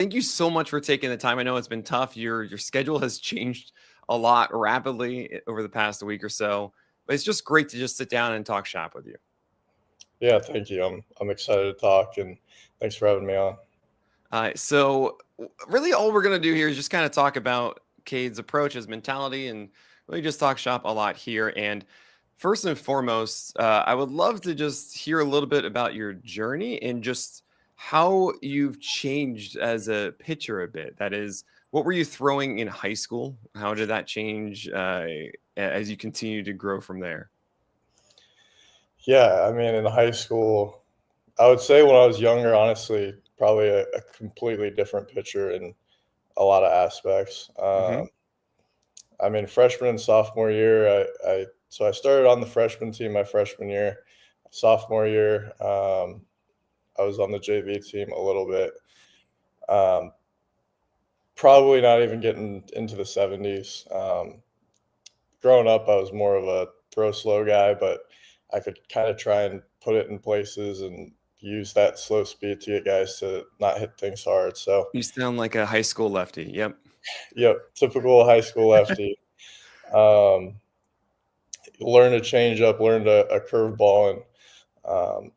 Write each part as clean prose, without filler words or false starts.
Thank you so much for taking the time. I know it's been tough. Your schedule has changed a lot rapidly over the past week or so, but it's just great to just sit down and talk shop with you. Yeah, thank you. I'm excited to talk, and thanks for having me on. So really all we're going to do here is just kind of talk about Cade's approach, his mentality, and really just talk shop a lot here. And first and foremost, I would love to just hear a little bit about your journey and just how you've changed as a pitcher a bit. That is, what were you throwing in high school? How did that change as you continue to grow from there? Yeah, I mean, in high school, I would say when I was younger, honestly, probably a completely different pitcher in a lot of aspects. Hmm. I mean, freshman and sophomore year, I started on the freshman team my freshman year. Sophomore year, I was on the JV team a little bit. Um, Probably not even getting into the 70s. Growing up, I was more of a throw slow guy, but I could kind of try and put it in places and use that slow speed to get guys to not hit things hard. So, You sound like a high school lefty. Yep. yep, typical high school lefty. Um, Learned a change up, learned a curveball, and um,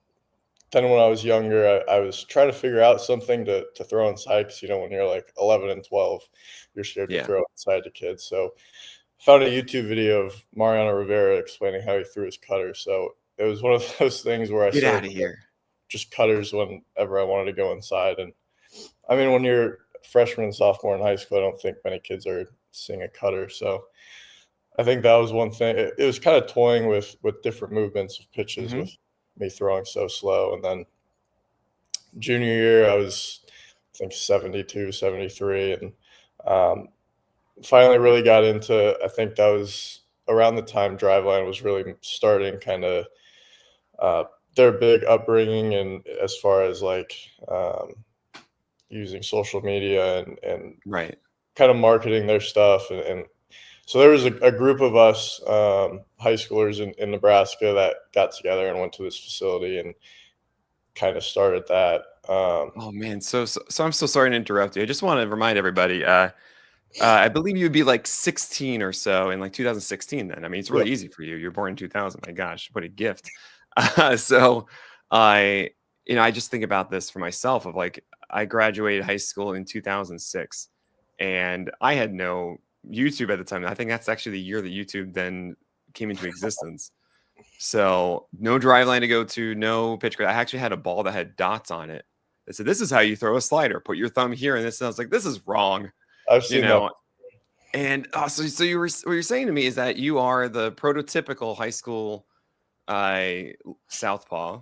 then when I was younger, I was trying to figure out something to throw inside because when you're like 11 and 12, you're scared to Yeah. throw inside to kids. So found a YouTube video of Mariano Rivera explaining how he threw his cutter. So it was one of those things where I Get started out of here. just cutters whenever I wanted to go inside. And I mean, when you're freshman and sophomore in high school, I don't think many kids are seeing a cutter. So I think that was one thing. It was kind of toying with different movements of pitches Hmm. with me throwing so slow. And then junior year, I was, I think, 72, 73. And um, finally really got into, I think that was around the time Driveline was really starting kind of uh, their big upbringing, and as far as like using social media and Right. kind of marketing their stuff. And so there was a group of us high schoolers in Nebraska that got together and went to this facility and kind of started that. Oh man, so I'm so sorry to interrupt you. I just want to remind everybody. I believe you'd be like 16 or so in like 2016. Then I mean, it's Yep. really easy for you. You're born in 2000. My gosh, what a gift! So I, I just think about this for myself. Of like, I graduated high school in 2006, and I had no YouTube at the time. I think that's actually the year that YouTube then came into existence. So no drive line to go to, no pitch grid. I actually had a ball that had dots on it. They said, "This is how you throw a slider. Put your thumb here." And this sounds like this is wrong, I've you seen that. know. And so what you're saying to me is that you are the prototypical high school uh, southpaw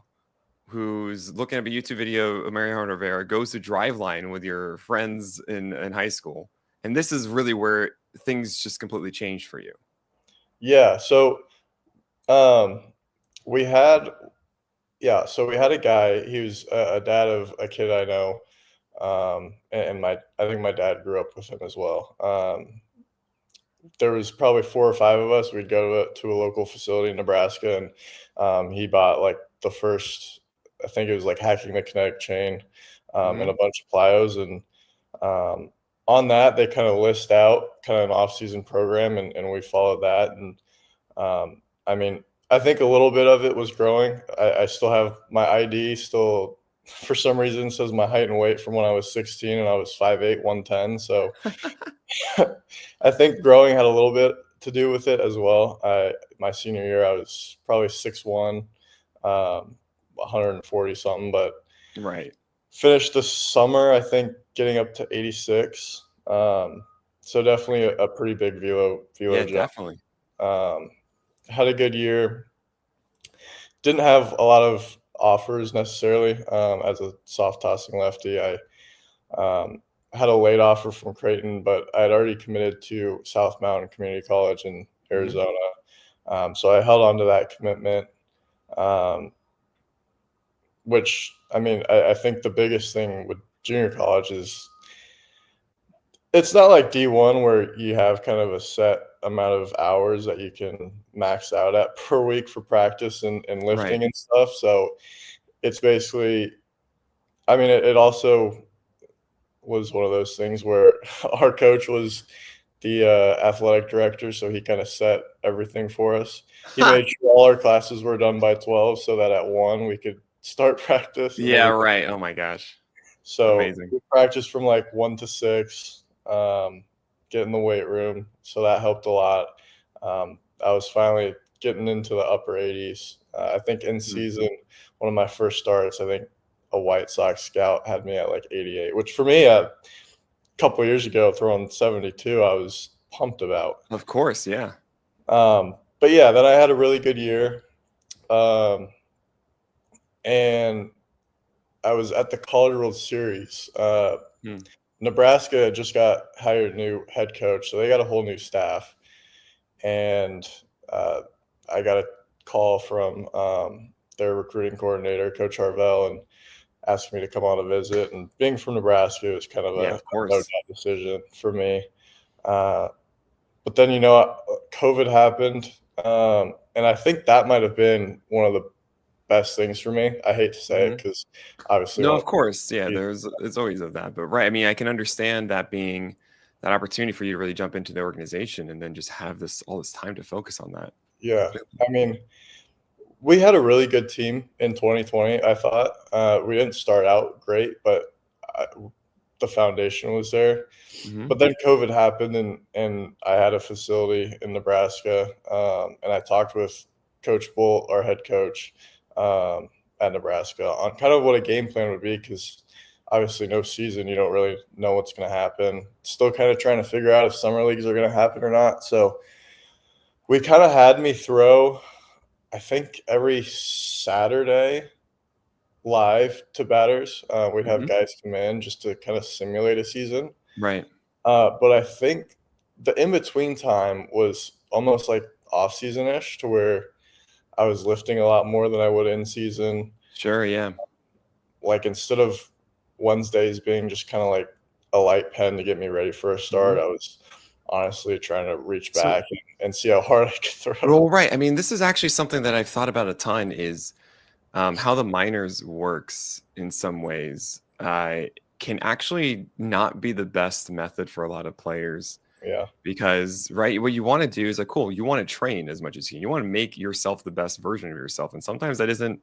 who's looking at a YouTube video of Mariano Rivera, goes to drive line with your friends in high school, and this is really where things just completely changed for you. Yeah. So um, we had so we had a guy. He was a dad of a kid I know, and I think my dad grew up with him as well. There was probably 4 or 5 of us. We'd go to a local facility in Nebraska, and he bought like the first. I think it was like hacking the kinetic chain, and Hmm. a bunch of plyos, and um, on that they kind of list out kind of an off-season program, and we followed that. And I mean, I think a little bit of it was growing. I still have my ID still. For some reason, says my height and weight from when I was 16, and I was 5'8", 110. So I think growing had a little bit to do with it as well. My senior year, I was probably 6'1", 140 something, but Right. finished the summer, I think, getting up to 86. So definitely a pretty big velo Yeah, jump. definitely. Had a good year. Didn't have a lot of offers necessarily. As a soft tossing lefty, I had a late offer from Creighton, but I had already committed to South Mountain Community College in Hmm. Arizona. So I held on to that commitment, um, which I mean, I think the biggest thing with junior college is it's not like D1 where you have kind of a set amount of hours that you can max out at per week for practice and Right. lifting and stuff. So it's basically, I mean, it also was one of those things where our coach was the athletic director, so he kind of set everything for us. He made sure all our classes were done by 12 so that at 1 we could start practice. And Yeah, right. Oh my gosh. So Amazing. we practiced from like 1 to 6, get in the weight room. So that helped a lot. I was finally getting into the upper 80s. I think in season, one of my first starts, I think a White Sox scout had me at like 88, which for me a couple years ago, throwing 72, I was pumped about. Of course, yeah. But yeah, then I had a really good year. And I was at the College World Series. Nebraska just got hired a new head coach, so they got a whole new staff. And I got a call from their recruiting coordinator, Coach Harvell, and asked me to come on a visit. And being from Nebraska, it was kind of a no-doubt decision for me. But then, COVID happened, and I think that might have been one of the best things for me. I hate to say it because obviously, no, of course, yeah. It's always of that, but right. I mean, I can understand that being that opportunity for you to really jump into the organization and then just have all this time to focus on that. Yeah, I mean, we had a really good team in 2020. I thought we didn't start out great, but the foundation was there. But then COVID happened, and I had a facility in Nebraska, and I talked with Coach Bolt, our head coach, at Nebraska on kind of what a game plan would be, because obviously no season, you don't really know what's going to happen. Still kind of trying to figure out if summer leagues are going to happen or not. So we kind of had me throw, I think, every Saturday live to batters. We'd have guys come in just to kind of simulate a season. Right. But I think the in-between time was almost like off-season-ish, to where I was lifting a lot more than I would in season. Sure, yeah. Like, instead of Wednesdays being just kind of like a light pen to get me ready for a start, I was honestly trying to reach back and see how hard I could throw. Well, right. I mean, this is actually something that I've thought about a ton, is how the minors works in some ways. Can actually not be the best method for a lot of players. Yeah. Because, right, what you want to do is like, cool, you want to train as much as you can. You want to make yourself the best version of yourself. And sometimes that isn't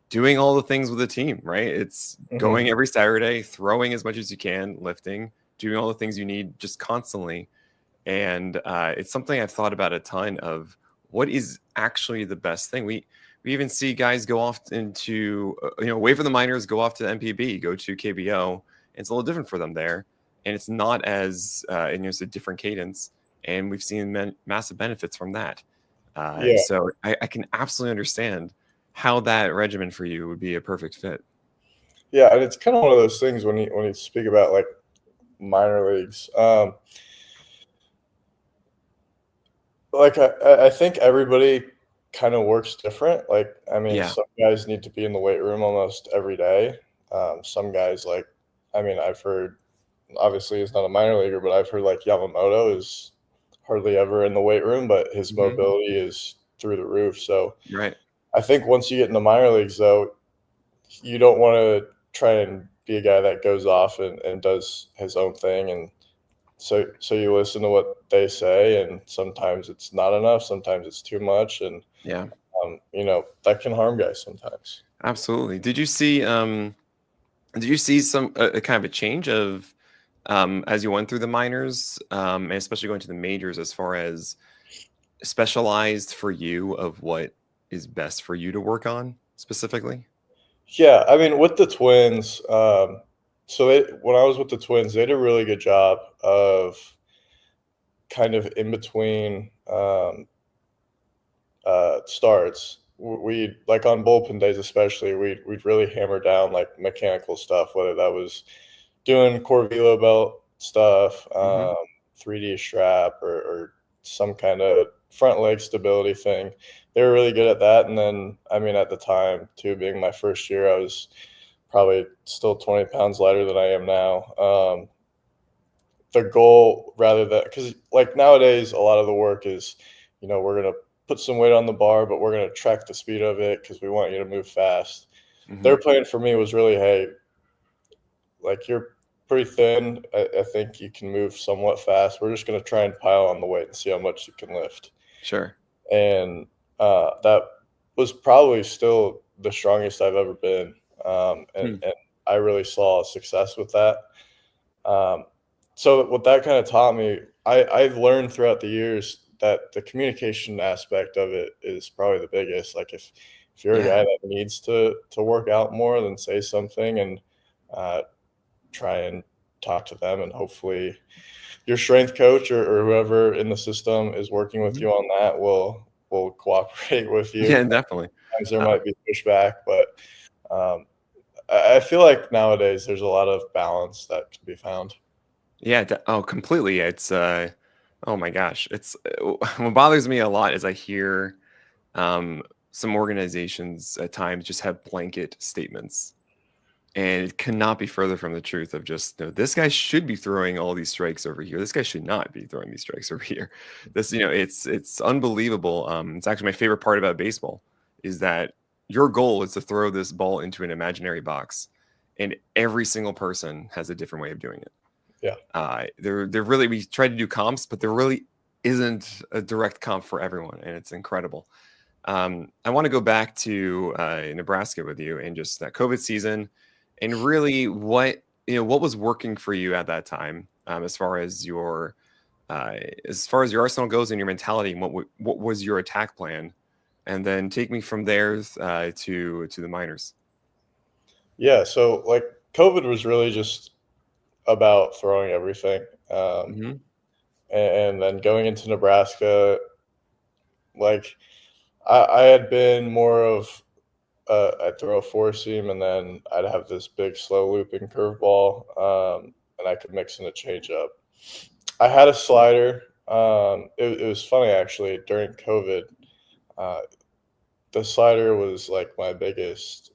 doing all the things with the team, right? It's going every Saturday, throwing as much as you can, lifting, doing all the things you need just constantly. And it's something I've thought about a ton of what is actually the best thing. We even see guys go off into, away from the minors, go off to MPB, go to KBO. It's a little different for them there. And it's not as, it's a different cadence. And we've seen massive benefits from that. So I can absolutely understand how that regimen for you would be a perfect fit. Yeah, and it's kind of one of those things when you speak about like minor leagues. Like I think everybody kind of works different. Like, I mean, some guys need to be in the weight room almost every day. Some guys, like, I mean, I've heard, obviously he's not a minor leaguer, but I've heard like Yamamoto is hardly ever in the weight room, but his mobility is through the roof. So right. I think once you get in the minor leagues, though, you don't want to try and be a guy that goes off and does his own thing. And so you listen to what they say, and sometimes it's not enough, sometimes it's too much. And, that can harm guys sometimes. Absolutely. Did you see some kind of a change of as you went through the minors, and especially going to the majors, as far as specialized for you of what is best for you to work on specifically? Yeah, I mean, with the Twins, when I was with the Twins, they did a really good job of kind of in between starts. We like on bullpen days, especially, we'd really hammer down like mechanical stuff, whether that was doing core velo belt stuff, 3D strap, or some kind of front leg stability thing. They were really good at that. And then, I mean, at the time too, being my first year, I was probably still 20 pounds lighter than I am now. The goal, rather than, because like nowadays, a lot of the work is, we're going to put some weight on the bar, but we're going to track the speed of it because we want you to move fast. Their plan for me was really, hey, like, you're pretty thin. I think you can move somewhat fast. We're just going to try and pile on the weight and see how much you can lift. Sure. And that was probably still the strongest I've ever been. And I really saw success with that. So what that kind of taught me, I learned throughout the years that the communication aspect of it is probably the biggest. Like if you're a guy that needs to work out more, then say something and try and talk to them, and hopefully your strength coach or whoever in the system is working with you on that will cooperate with you. Yeah, definitely. Sometimes there might be pushback, but I feel like nowadays there's a lot of balance that can be found. Yeah. Completely. It's oh my gosh. It's what bothers me a lot is I hear some organizations at times just have blanket statements, and it cannot be further from the truth of just, this guy should be throwing all these strikes over here. This guy should not be throwing these strikes over here. This, it's unbelievable. It's actually my favorite part about baseball is that your goal is to throw this ball into an imaginary box, and every single person has a different way of doing it. Yeah. There really, we try to do comps, but there really isn't a direct comp for everyone, and it's incredible. I want to go back to Nebraska with you and just that COVID season, and really what was working for you at that time, as far as your arsenal goes and your mentality, and what was your attack plan, and then take me from there to the minors. Yeah, so like COVID was really just about throwing everything, and then going into Nebraska, like I had been more of I'd throw a four seam, and then I'd have this big slow looping curveball, and I could mix in a changeup. I had a slider. It was funny actually during COVID. The slider was like my biggest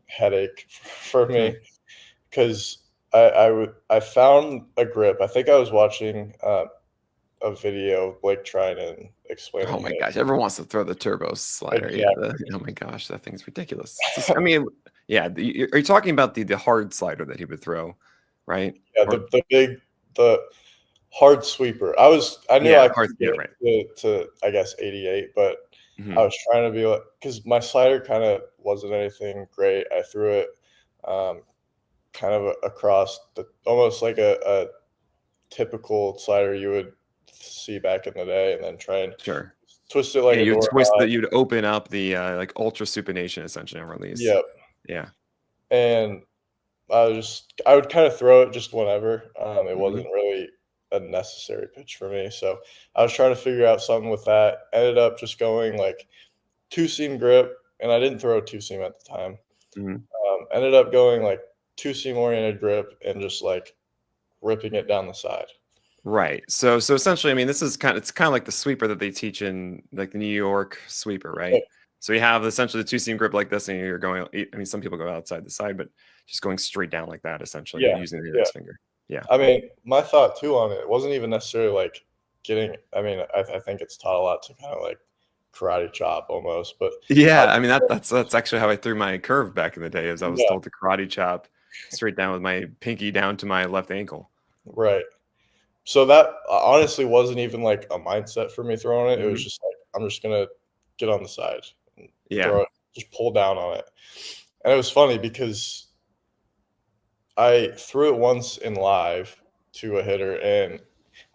headache for me because I found a grip. I think I was watching a video of Blake Trinan explaining. Oh my gosh! Everyone wants to throw the turbo slider. Exactly. Yeah. Oh my gosh, that thing's ridiculous. I mean, yeah. Are you talking about the hard slider that he would throw, right? Yeah, the hard sweeper. I knew I could get to I guess 88, but I was trying to be like, because my slider kind of wasn't anything great. I threw it kind of across almost like a typical slider you would see back in the day, and then try and twist it like a door. You'd open up the like ultra supination essentially on release. Yep. Yeah. And I would kind of throw it just whenever. It wasn't really a necessary pitch for me, so I was trying to figure out something with that. Ended up just going like two seam grip, and I didn't throw a two seam at the time. Ended up going like two seam oriented grip and just like ripping it down the side. Right. So essentially, I mean, it's kind of like the sweeper that they teach in like the New York sweeper, right? Yep. So you have essentially the two seam grip like this, and you're going. I mean, some people go outside the side, but just going straight down like that, essentially, using the index finger. Yeah. I mean, my thought too on it wasn't even necessarily like getting. I mean, I think it's taught a lot to kind of like karate chop almost, but yeah, I mean that's actually how I threw my curve back in the day. As I was told to karate chop straight down with my pinky down to my left ankle. Right. So that honestly wasn't even like a mindset for me throwing it. It was just like, I'm just going to get on the side and throw it, just pull down on it. And it was funny because I threw it once in live to a hitter, and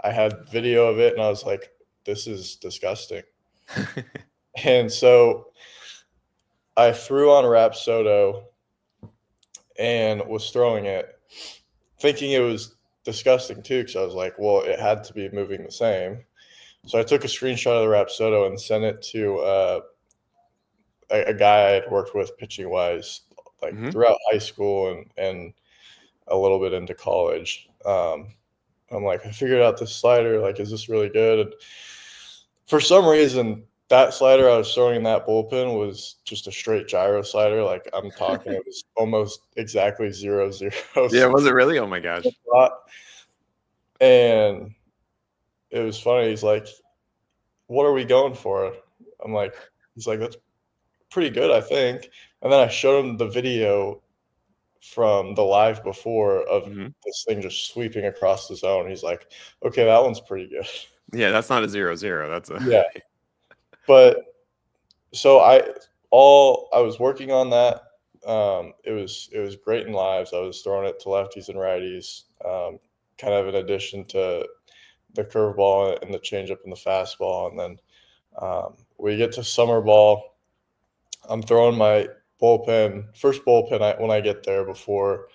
I had video of it, and I was like, this is disgusting. And so I threw on Rapsodo and was throwing it, thinking it was disgusting too, because I was like, well, it had to be moving the same. So I took a screenshot of the Rapsodo and sent it to a guy I had worked with pitching wise, like throughout high school and a little bit into college. I'm like, I figured out this slider. Like, is this really good? And for some reason, that slider I was throwing in that bullpen was just a straight gyro slider. Like, I'm talking, it was almost exactly 0-0. Yeah, was it really? Oh my gosh. And it was funny. He's like, what are we going for? I'm like, he's like, that's pretty good, I think. And then I showed him the video from the live before of Mhm. this thing just sweeping across the zone. He's like, okay, that one's pretty good. Yeah, that's not a 0-0. That's a Yeah. But so I was working on that. It was great in lives. I was throwing it to lefties and righties, kind of in addition to the curveball and the changeup and the fastball. And then we get to summer ball. I'm throwing my first bullpen when I get there before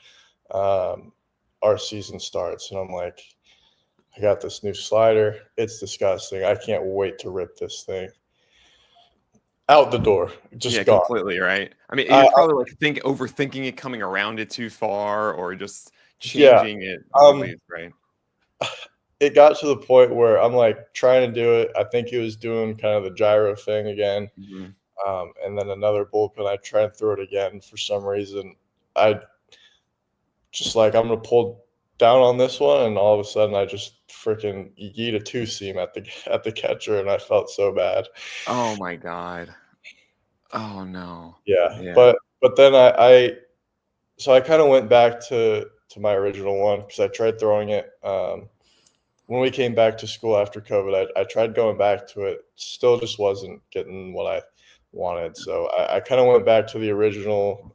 our season starts, and I'm like, I got this new slider. It's disgusting. I can't wait to rip this thing out the door. Yeah, Just gone. completely, right? I mean, I, you're probably like overthinking it, coming around it too far, or just yeah. changing it completely, right? It got to the point where I'm like trying to do it. I think he was doing kind of the gyro thing again. Mhm. And then another bullpen, I try and throw it again for some reason. I just like, I'm gonna pull down on this one, and all of a sudden I just freaking yeet a two seam at the catcher, and I felt so bad. Oh my god. Oh no. Yeah, Yeah. but then so I kind of went back to my original one because I tried throwing it when we came back to school after COVID. I tried going back to it, still just wasn't getting what I wanted. So I kind of went back to the original,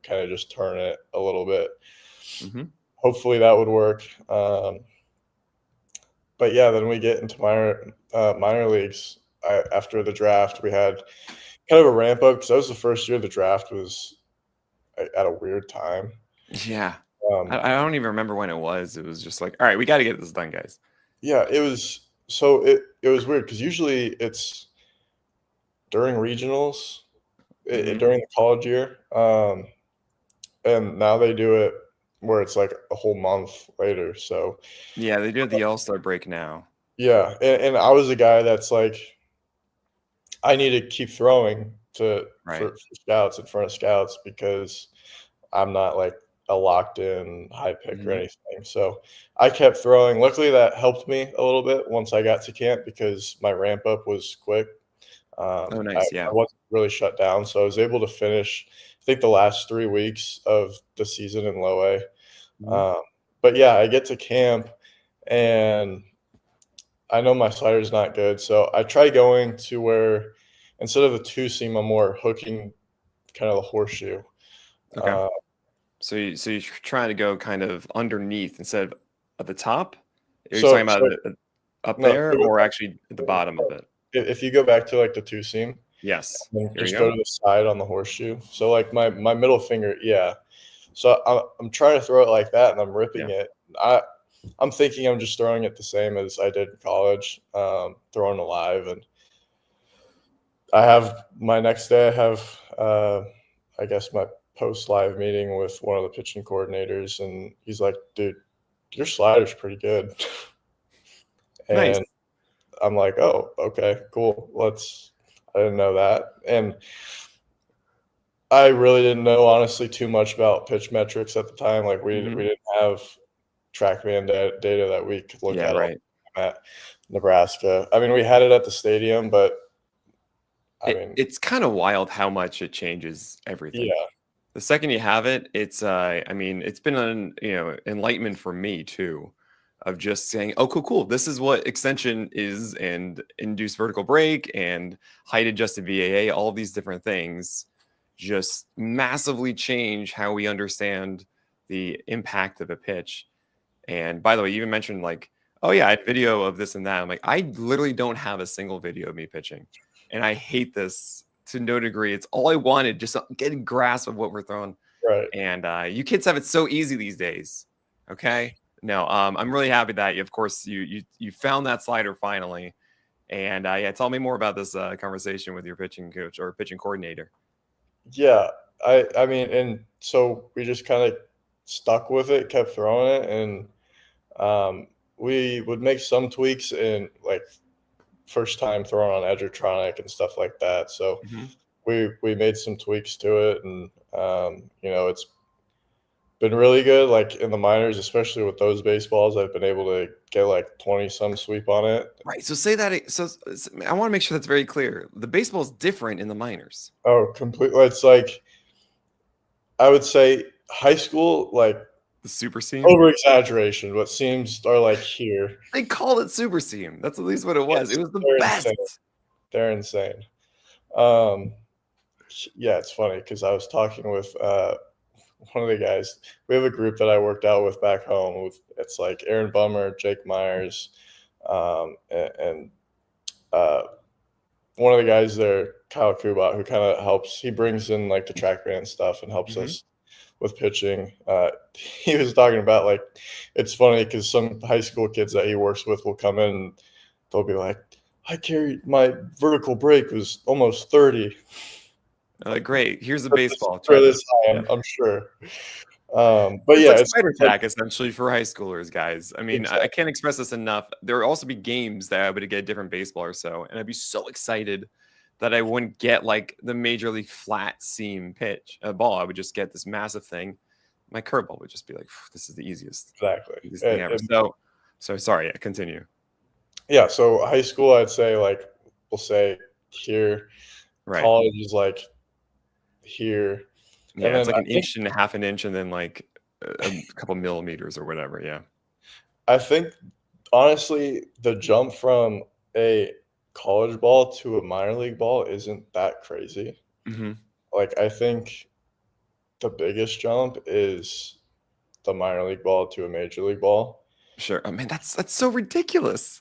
kind of just turn it a little bit. Mhm. Hopefully that would work. But yeah, then we get into minor leagues. After the draft, we had kind of a ramp up because that was the first year the draft was at a weird time. Yeah. Um, I don't even remember when it was. It was just like, all right, we got to get this done, guys. yeah, it was weird because usually it's during regionals, Mhm. during the college year, and now they do it where it's like a whole month later. So Yeah, they do the All-Star break now. yeah, and I was a guy that's like, I need to keep throwing for Right. scouts in front of scouts because I'm not like a locked in high pick or Mhm. anything. So I kept throwing. Luckily, that helped me a little bit once I got to camp because my ramp up was quick. Oh, I nice. Yeah. wasn't really shut down, so I was able to finish, I think, the last 3 weeks of the season in low A. Mhm. But yeah, I get to camp and I know my slider's not good, so I try going to where instead of the two seam, I'm more hooking kind of the horseshoe. Okay. Uh, So you're trying to go kind of underneath instead of at the top? Are you talking so about up no, there or actually at the bottom of it? if you go back to like the two seam, Yes. then Here we just go go. to the side on the horseshoe. So like my middle finger, yeah. So I'm trying to throw it like that, and I'm ripping Yeah. it. I'm thinking I'm just throwing it the same as I did in college, throwing a live. And I have my next day. I have, I guess, my post live meeting with one of the pitching coordinators, and he's like, "Dude, your slider's pretty good." Nice. And I'm like, "Oh, okay, cool. I didn't know that." And I really didn't know, honestly, too much about pitch metrics at the time. Like we Mhm. didn't have TrackMan data that we could look Yeah, at all right. the time at Nebraska. I mean, we had it at the stadium, but I mean, It's kind of wild how much it changes everything. yeah, The second you have it, it's I mean, it's been an enlightenment for me too, of just saying, oh, cool, cool. This is what extension is, and induced vertical break and height adjusted VAA, all these different things just massively change how we understand the impact of a pitch. And by the way, you even mentioned like, oh yeah, I had video of this and that. I'm like, I literally don't have a single video of me pitching. And I hate this to no degree. It's all I wanted, just to get a grasp of what we're throwing. right. And you kids have it so easy these days. Okay. No, I'm really happy that of course you found that slider finally. And yeah, tell me more about this conversation with your pitching coach or pitching coordinator. Yeah, I mean, and so we just kind of stuck with it, kept throwing it, and we would make some tweaks in like first time throwing on Edgertronic and stuff like that. So Mhm. we made some tweaks to it, and it's been really good. Like in the minors, especially with those baseballs, I've been able to get like 20 some sweep on it. Right. So say that. I want to make sure that's very clear. The baseball is different in the minors. Oh, completely. It's like I would say high school, like The super seam? over exaggeration, but seams are like here. They called it super seam. That's at least what it was. It was the They're best. insane. They're insane. Yeah, it's funny because I was talking with one of the guys. We have a group that I worked out with back home. It's like Aaron Bummer, Jake Myers, and one of the guys there, Kyle Kubat, who kind of helps. He brings in like the track band stuff and helps us with pitching. He was talking about like it's funny because some high school kids that he works with will come in and they'll be like, I carried my vertical break was almost 30. Great. Here's a baseball. For Try this this. high, Yeah. I'm sure. But It's yeah, like it's spider like, tack essentially for high schoolers, guys. I mean, I exactly. can't express this enough. There would also be games that I would get a different baseball or so, and I'd be so excited that I wouldn't get like the major league flat seam pitch ball. I would just get this massive thing. My curveball would just be like, this is the easiest thing ever. So sorry. Yeah, continue. Yeah, so high school, I'd say like we'll say here. Right. College is like here. Yeah, And it's then like I an think inch and a half an inch, and then like a couple millimeters or whatever. Yeah. I think honestly, the jump from a college ball to a minor league ball isn't that crazy. Hmm. Like I think the biggest jump is the minor league ball to a major league ball. Sure. Oh man, that's so ridiculous.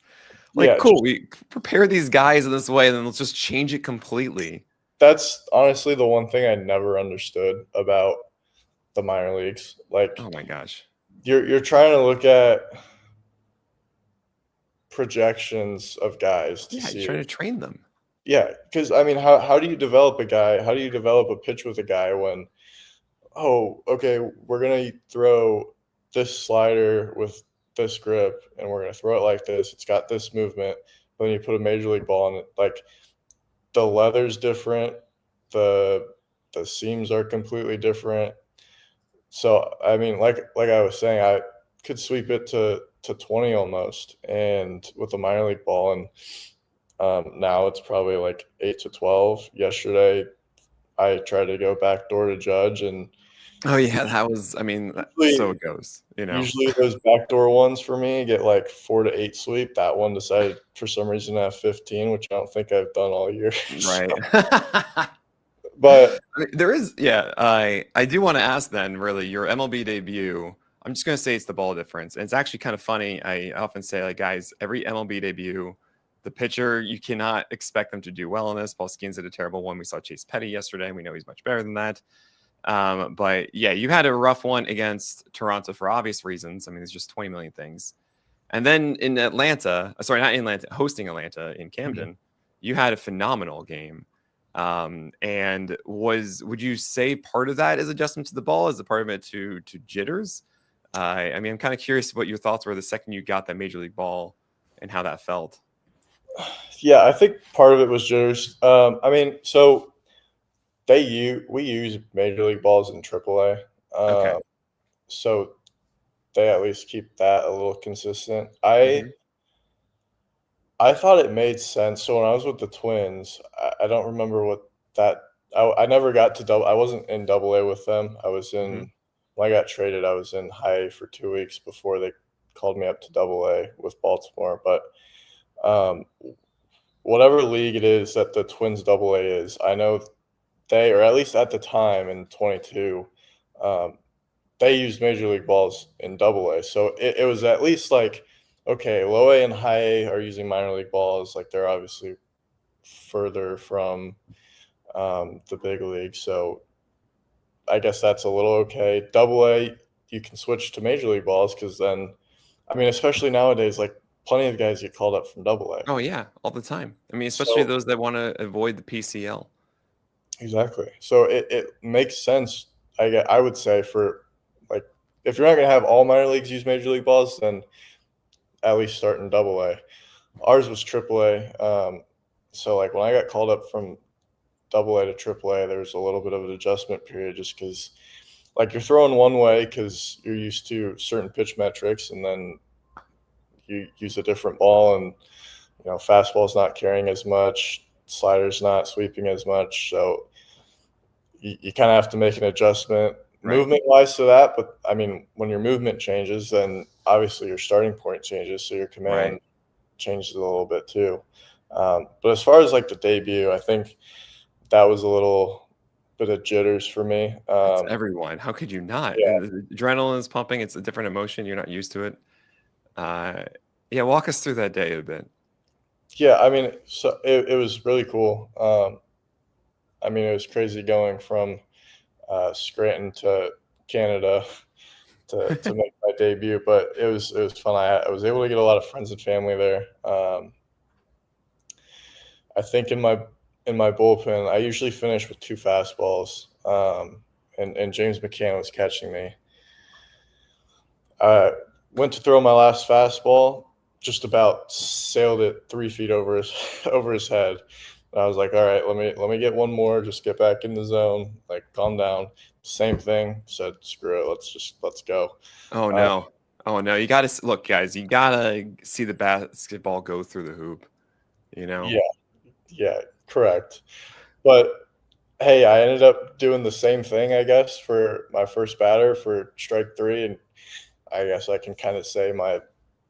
Like, Yeah, cool. We prepare these guys in this way, and then let's just change it completely. that's honestly the one thing I never understood about the minor leagues. Like Oh my gosh. you're trying to look at projections of guys to Yeah, you're see. trying to train them. Yeah, because I mean, how do you develop a guy? How do you develop a pitch with a guy when, oh, okay, we're gonna throw this slider with this grip, and we're gonna throw it like this. It's got this movement. But then you put a major league ball in it, like the leather's different, the the seams are completely different. So I mean, like I was saying, I could sweep it to 20 almost, and with a minor league ball, and now it's probably like 8 to 12. Yesterday, I tried to go backdoor to Judge, and Oh yeah, that was. I mean, so usually, it goes. You know. usually those backdoor ones for me get like 4 to 8 sweep. That one decided for some reason to have 15, which I don't think I've done all year. So, Right. but I mean, there is. Yeah. I do want to ask then. Really, your MLB debut. I'm just gonna say it's the ball difference, and it's actually kind of funny. I often say, like, guys, every MLB debut, the pitcher, you cannot expect them to do well in this. Paul Skeens did a terrible one. We saw Chase Petty yesterday, and we know he's much better than that. But yeah, you had a rough one against Toronto for obvious reasons. I mean, there's just 20 million things. And then in Atlanta, sorry, not in Atlanta, hosting Atlanta in Camden, you had a phenomenal game. And would you say part of that is adjustment to the ball? Is a part of it to jitters? I mean, I'm kind of curious what your thoughts were the second you got that major league ball and how that felt. yeah, I think part of it was jitters. I mean, so we use major league balls in AAA, Okay. so they at least keep that a little consistent. Hmm. I thought it made sense. So when I was with the Twins, I don't remember what that. I never got to double. I wasn't in Double A with them. I was Hmm. in when I got traded. I was in High A for 2 weeks before they called me up to Double A with Baltimore. But um, whatever league it is that the Twins Double A is, I know they, or at least at the time in 22, um, they used major league balls in Double A. So it was at least like, okay, low A and high A are using minor league balls. Like they're obviously further from the big league. So I guess that's a little okay. Double A, you can switch to major league balls because then, I mean, especially nowadays, like plenty of guys get called up from Double A. Oh yeah, all the time. I mean, especially So those that want to avoid the PCL. exactly. So it makes sense. I would say for like if you're not going to have all minor leagues use major league balls, then at least start in Double A. Ours was Triple A. So like when I got called up from Double A to Triple A, there was a little bit of an adjustment period just because like you're throwing one way because you're used to certain pitch metrics, and then you use a different ball, and fastball's not carrying as much, slider's not sweeping as much, so you kind of have to make an adjustment. Right. movement wise to that. But I mean, when your movement changes, then obviously your starting point changes, so your command Right. changes a little bit too. But as far as like the debut, I think that was a little bit of jitters for me. That's everyone. How could you not? Yeah, The adrenaline is pumping. It's a different emotion. You're not used to it. Uh, yeah, walk us through that day a bit. yeah. I mean, so it was really cool. I mean, it was crazy going from Scranton to Canada to make my debut, but it was fun. I was able to get a lot of friends and family there. I think in my bullpen, I usually finish with 2 fastballs, and James McCann was catching me. I went to throw my last fastball, just about sailed it 3 feet over his over his head. And I was like, "All right, let me get one more, just get back in the zone, like, calm down." Same thing, said, "Screw it, let's go." Oh Uh, no. Oh no. You got to look, guys. You gotta see the basketball go through the hoop. You know. yeah, yeah, correct. But hey, I ended up doing the same thing, I guess, for my first batter for strike 3, and I guess I can kinda say my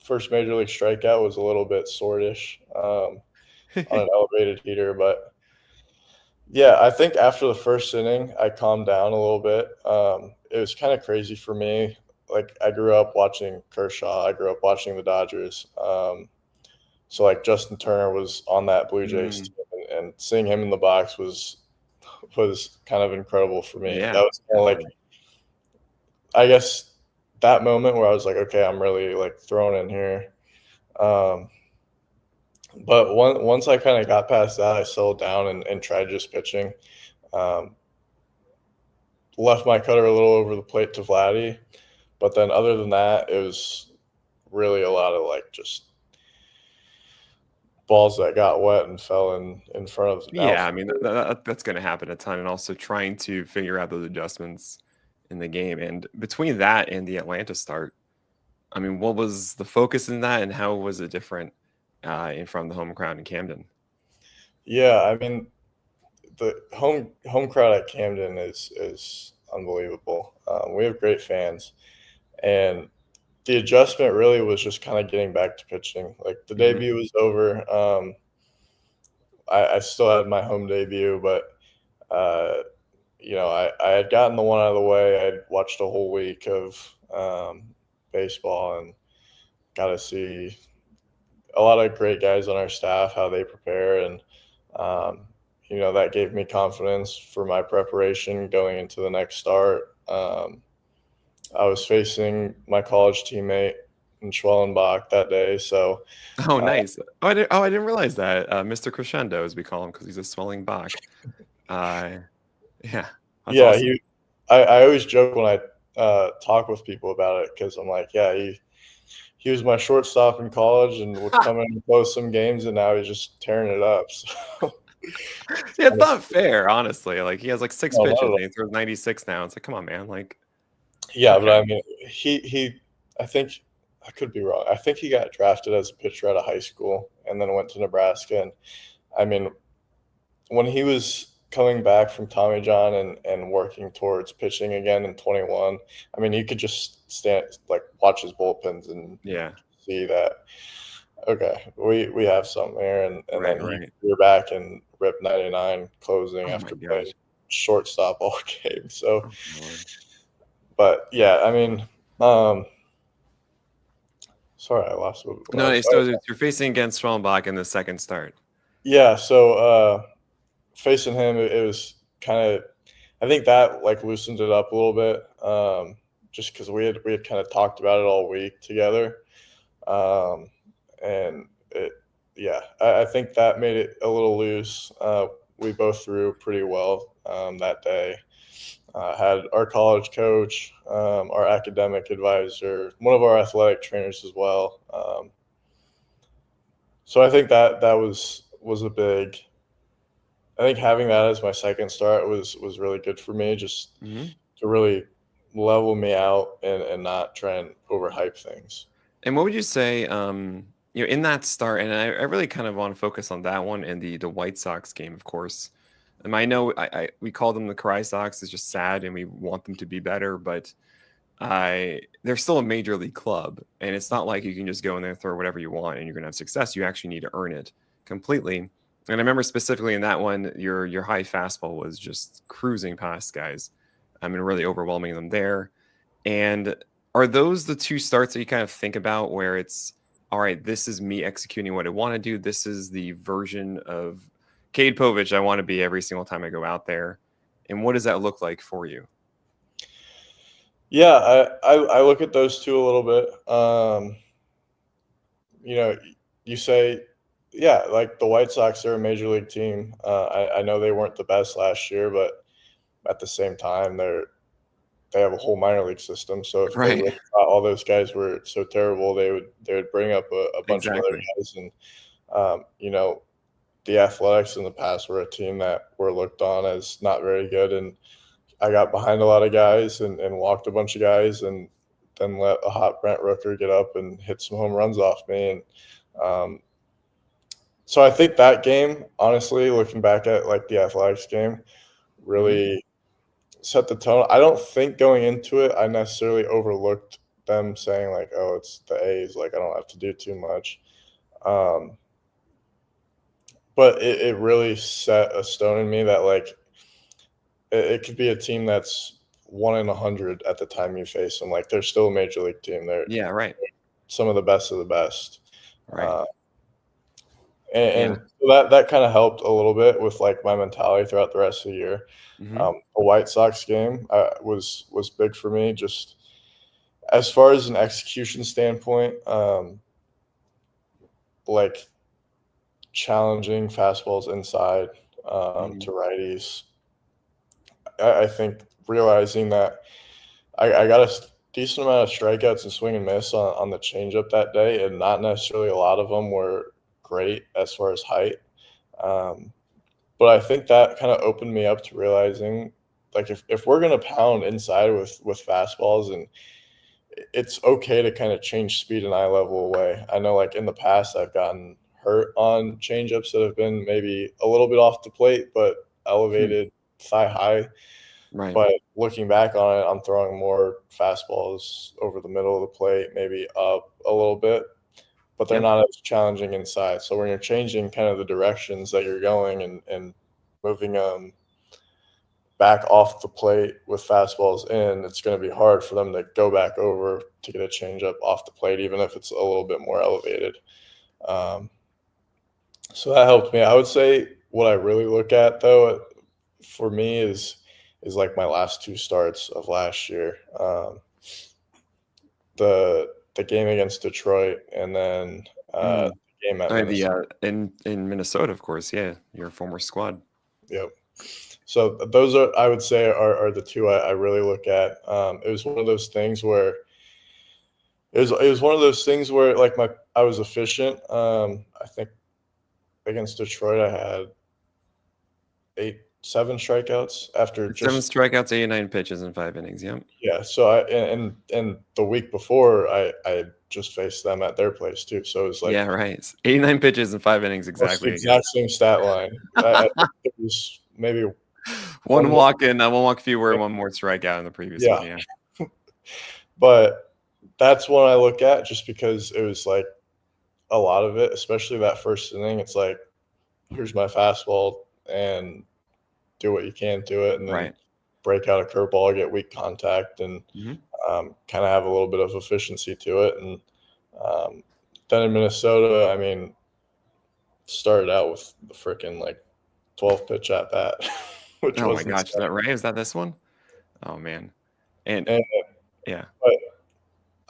first major league strikeout was a little bit swordish, on an elevated heater, but yeah, I think after the first inning, I calmed down a little bit. It was kinda crazy for me. Like, I grew up watching Kershaw, I grew up watching the Dodgers, so, like, Justin Turner was on that Blue Jays Mm, team, and seeing him in the box was kind of incredible for me. That yeah, was kinda like, definitely. I guess, that moment where I was like, "Okay, I'm really, like, thrown in here." Um, but once I kinda got past that, I settled down and tried just pitching. Um, Left my cutter a little over the plate to Vladdy, but then other than that, it was really a lot of, like, just balls that got wet and fell in front of the Yeah, I outfield. mean that's going to happen a ton, and also trying to figure out those adjustments in the game. And between that and the Atlanta start, I mean, what was the focus in that, and how was it different in front of the home crowd in Camden? Yeah, I mean, the home crowd at Camden is unbelievable. We have great fans, and the adjustment really was just kinda getting back to pitching. Like, the Hmm. debut was over. I still had my home debut, but, uh, I had gotten the one out of the way. I'd watched a whole week of, baseball and got to see a lot of great guys on our staff, how they prepare, and, um, that gave me confidence for my preparation going into the next start. I was facing my college teammate in Schwellenbach that day, so, Oh, uh nice. I didn't realize that. Mr. Crescendo, as we call him, because he's a swelling Bach. Uh, yeah, that's yeah, awesome. I always joke when I, talk with people about it because 'cause I'm like, "Yeah, he was my shortstop in college and would come in and close some games, and now he's just tearing it up." So, it's Yeah, it's kinda not fair, honestly. Like he has like six no, not pitches at and all. he throws 96 now. It's like, come on, man. Like, Yeah, but okay. I mean, he I think I could be wrong. I think he got drafted as a pitcher out of high school and then went to Nebraska, and, I mean, when he was coming back from Tommy John and working towards pitching again in 21, I mean, you could just watch his bullpens and Yeah. see that, okay, we have something here, and Right. then he Right. we're back and rip 99 closing Oh my after playing gosh. shortstop all game, so Oh my lord. but, yeah, I mean, um sorry, I lost what I No, was so saying. you're facing against Schwellenbach in the second start. Yeah, so, facing him, it was kinda I think that, like, loosened it up a little bit, just because we had kinda talked about it all week together, um, and it yeah, I think that made it a little loose. We both threw pretty well, that day. Had our college coach, our academic advisor, one of our athletic trainers as well, so I think that was a big I think having that as my second start was really good for me just Hmm. to really level me out and not try and overhype things. And what would you say, in that start, and I really kind of want to focus on that one and the White Sox game, of course. And I know we call them the Cry Sox. It's just sad, and we want them to be better, but they're still a major league club, and it's not like you can just go in there and throw whatever you want and you're going to have success. You actually need to earn it completely. And I remember specifically in that one, your high fastball was just cruising past guys. I mean, really overwhelming them there. And are those the two starts that you kind of think about where it's, all right, this is me executing what I want to do. This is the version of Cade Povich I want to be every single time I go out there. And what does that look like for you? Yeah, I look at those two a little bit. You say, yeah, like the White Sox, they're a major league team. I know they weren't the best last year, but at the same time, they have a whole minor league system. So if they really thought all those guys were so terrible, they would bring up a bunch of other guys. And the Athletics in the past were a team that were looked on as not very good, and I got behind a lot of guys and walked a bunch of guys, and then let a hot Brent Rooker get up and hit some home runs off me. And so I think that game, honestly, looking back at like the Athletics game, really set the tone. I don't think going into it, I necessarily overlooked them saying like, oh, it's the A's, like I don't have to do too much. But it really set a stone in me that like it could be a team that's 1 in 100 at the time you face them. Like they're still a major league team. They're some of the best of the best. Right. And so that kind of helped a little bit with like my mentality throughout the rest of the year. The White Sox game was big for me, just as far as an execution standpoint, like challenging fastballs inside to righties. I think realizing that I got a decent amount of strikeouts and swing and miss on the changeup that day, and not necessarily a lot of them were great as far as height. But I think that kind of opened me up to realizing, like, if we're going to pound inside with fastballs, and it's okay to kind of change speed and eye level away. I know, like, in the past, I've gotten hurt on changeups that have been maybe a little bit off the plate, but elevated thigh high. Right. But looking back on it, I'm throwing more fastballs over the middle of the plate, maybe up a little bit, but they're not as challenging inside. So when you're changing kind of the directions that you're going and moving back off the plate with fastballs in, it's going to be hard for them to go back over to get a changeup off the plate, even if it's a little bit more elevated. So that helped me. I would say what I really look at, though, for me is like my last two starts of last year. The game against Detroit, and then the game at Minnesota. In Minnesota, of course. Yeah, your former squad. Yep. So those are, I would say, are the two I really look at. It was one of those things where like I was efficient. I think against Detroit I had 7 strikeouts after 7 strikeouts, 89 pitches in 5 innings. Yep. Yeah. So and the week before I just faced them at their place too. So it was like 89 pitches in 5 innings exactly. Exact same stat line. It was maybe one walk in, one walk fewer, one more strikeout in the previous one. Yeah. But that's one I look at just because it was like a lot of it, especially that first inning. It's like, here's my fastball and do what you can to it, and then break out a curveball, get weak contact, and kind of have a little bit of efficiency to it. And then in Minnesota, I mean, started out with the freaking like 12 pitch at bat. Which oh my gosh, is that right? Is that this one? Oh man. And yeah. But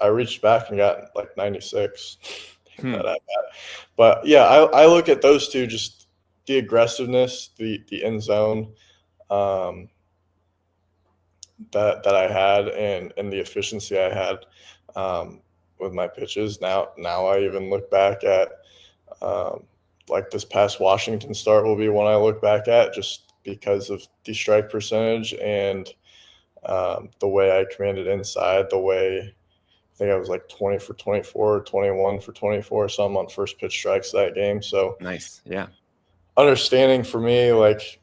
I reached back and got like 96. But yeah, I look at those two, just the aggressiveness, the end zone that I had, and the efficiency I had with my pitches. Now I even look back at like this past Washington start will be one I look back at, just because of the strike percentage and the way I commanded inside, the way I think I was like 20 for 24, 21 for 24, some on first pitch strikes that game. So nice. Yeah. Understanding for me, like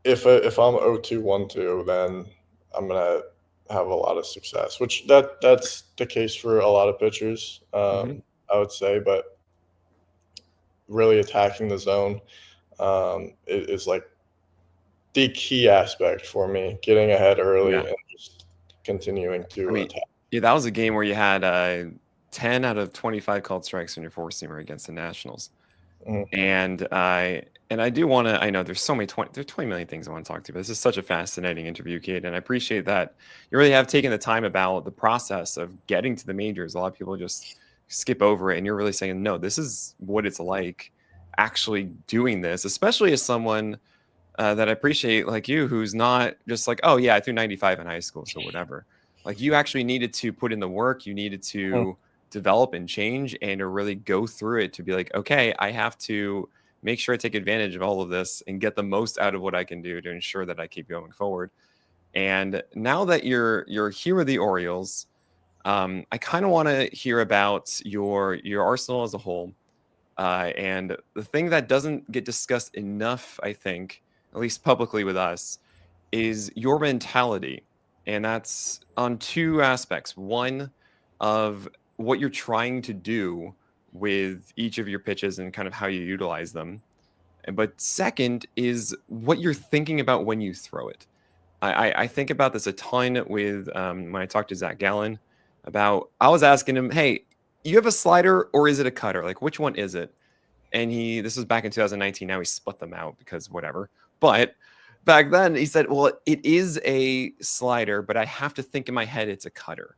if I'm 0-2, 1-2, then I'm gonna have a lot of success. Which that's the case for a lot of pitchers, Mm-hmm. I would say. But really attacking the zone is like the key aspect for me. Getting ahead early Yeah. and just continuing I to mean, attack. yeah, that was a game where you had 10 out of 25 called strikes on your four-seamer against the Nationals. Mhm. And I do want to, I know there's 20 million things I want to talk to you, but this is such a fascinating interview, Cade, and I appreciate that you really have taken the time about the process of getting to the majors. A lot of people just skip over it, and you're really saying, no, this is what it's like actually doing this, especially as someone that I appreciate like you, who's not just like, oh yeah, I threw 95 in high school, so whatever. Like you actually needed to put in the work, you needed to develop and change and to really go through it to be like, okay, I have to make sure I take advantage of all of this and get the most out of what I can do to ensure that I keep going forward. And now that you're here with the Orioles, I kind of want to hear about your arsenal as a whole. And the thing that doesn't get discussed enough, I think, at least publicly with us, is your mentality. And that's on two aspects. One, of what you're trying to do with each of your pitches and kind of how you utilize them. But second is what you're thinking about when you throw it. I think about this a ton with when I talked to Zach Gallen about, I was asking him, hey, you have a slider or is it a cutter? Like, which one is it? And this was back in 2019. Now he split them out because whatever. But back then he said, well, it is a slider, but I have to think in my head it's a cutter.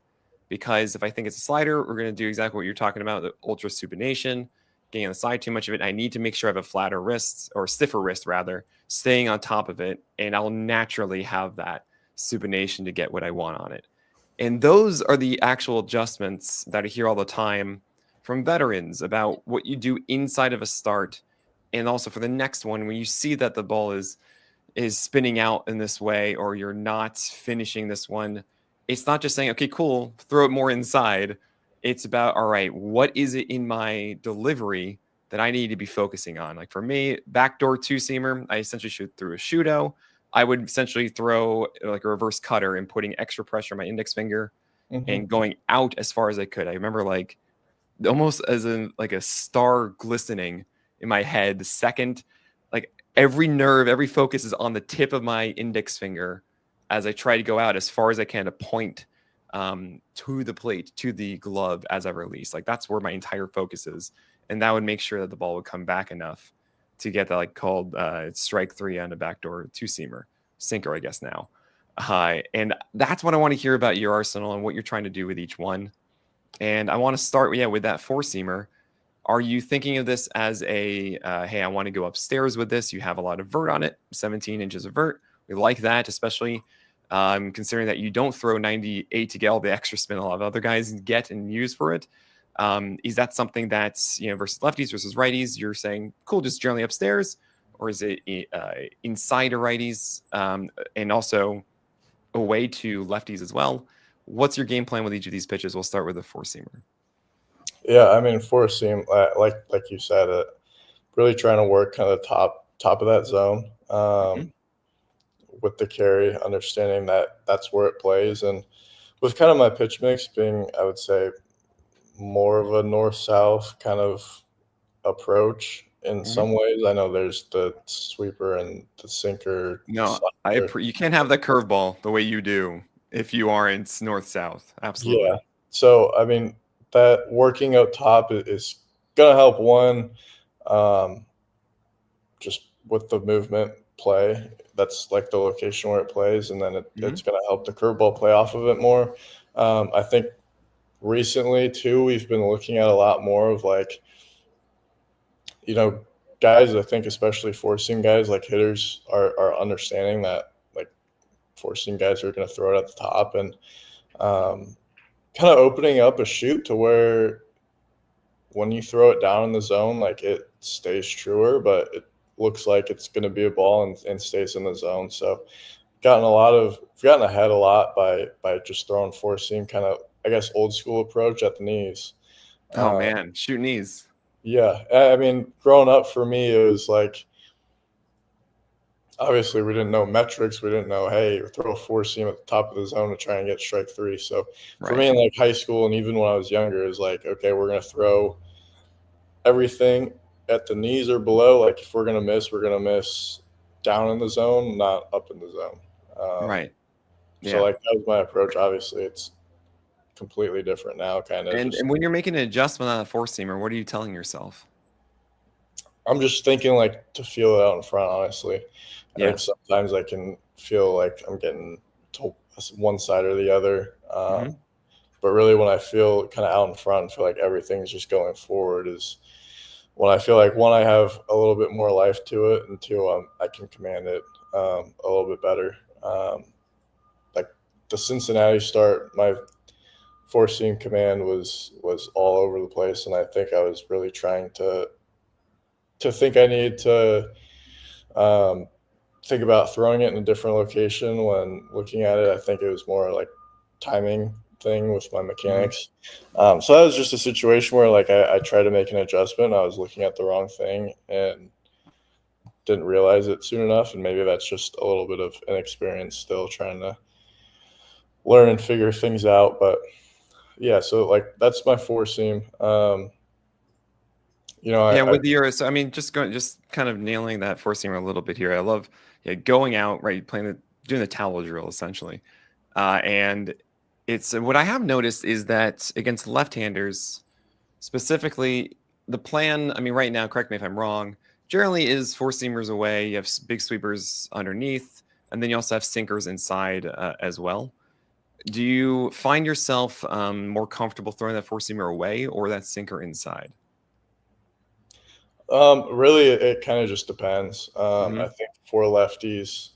Because if I think it's a slider, we're going to do exactly what you're talking about, the ultra supination, getting on the side too much of it. I need to make sure I have a flatter wrist, or stiffer wrist rather, staying on top of it. And I'll naturally have that supination to get what I want on it. And those are the actual adjustments that I hear all the time from veterans about what you do inside of a start, and also for the next one when you see that the ball is spinning out in this way, or you're not finishing this one. It's not just saying, okay, cool, throw it more inside. It's about, all right, what is it in my delivery that I need to be focusing on? Like for me, backdoor two seamer, I essentially shoot through a shooto. I would essentially throw like a reverse cutter and putting extra pressure on my index finger Mhm. and going out as far as I could. I remember like almost as in like a star glistening in my head. The second, like every nerve, every focus is on the tip of my index finger as I try to go out as far as I can to point to the plate, to the glove as I release. Like that's where my entire focus is. And that would make sure that the ball would come back enough to get that like called strike three on a backdoor two seamer, sinker, I guess now. And that's what I want to hear about your arsenal and what you're trying to do with each one. And I want to start, with that four seamer. Are you thinking of this as a, hey, I want to go upstairs with this? You have a lot of vert on it, 17 inches of vert. We like that, especially considering that you don't throw 98 to get all the extra spin a lot of other guys get and use for it. Is that something that's, versus lefties versus righties, you're saying, cool, just generally upstairs? Or is it inside of righties and also away to lefties as well? What's your game plan with each of these pitches? We'll start with the four seamer. Yeah, I mean, four seam, like you said, really trying to work kind of top of that zone Mm-hmm. with the carry, understanding that that's where it plays, and with kind of my pitch mix being, I would say, more of a north south kind of approach in Mm-hmm. some ways. I know there's the sweeper and the sinker. No, Slider. you can't have that curveball the way you do if you aren't north south. Yeah. Absolutely. So I mean, that working out top is gonna help one. Um, just with the movement play. That's like the location where it plays, and then Mm-hmm. it's going to help the curveball play off of it more. I think recently too, we've been looking at a lot more of like, you know, guys. I think especially four seam guys, like hitters, are understanding that like four seam guys are going to throw it at the top, and kind of opening up a shoot to where when you throw it down in the zone, like it stays truer, but it looks like it's going to be a ball and stays in the zone. So gotten ahead a lot by just throwing four seam, kind of, I guess, old school approach at the knees. Oh Uh, man, shoot knees. yeah, I mean, growing up for me, it was like obviously we didn't know metrics. We didn't know, hey, throw a four seam at the top of the zone to try and get strike three. So for Right. me in like high school and even when I was younger, it was like, okay, we're going to throw everything at the knees or below. Like if we're going to miss, we're going to miss down in the zone, not up in the zone. Right. So Yeah. like that was my approach. Obviously it's completely different now, kind of And just, when you're making an adjustment on a four seamer, what are you telling yourself? I'm just thinking like to feel it out in front, honestly. I Yeah. think sometimes I can feel like I'm getting to one side or the other. Hmm. But really, when I feel kind of out in front, feel like everything's just going forward is when I feel like one, I have a little bit more life to it, and two, I can command it a little bit better. Like the Cincinnati start, my four seam command was all over the place, and I think I was really trying to think I need to um, think about throwing it in a different location when looking at it. I think it was more like timing thing with my Hmm. mechanics. So that was just a situation where like I tried to make an adjustment. I was looking at the wrong thing and didn't realize it soon enough. And maybe that's just a little bit of inexperience still trying to learn and figure things out. But yeah, so like that's my four seam. Yeah, I with your so I mean, just kind of nailing that four seamer a little bit here. I love going out, right, doing the towel drill essentially. And it's what I have noticed is that against left-handers, specifically, the plan, I mean, right now, correct me if I'm wrong, generally is four seamers away. You have big sweepers underneath, and then you also have sinkers inside as well. Do you find yourself more comfortable throwing that four seamer away or that sinker inside? Really, it kind of just depends. Hmm. I think for lefties,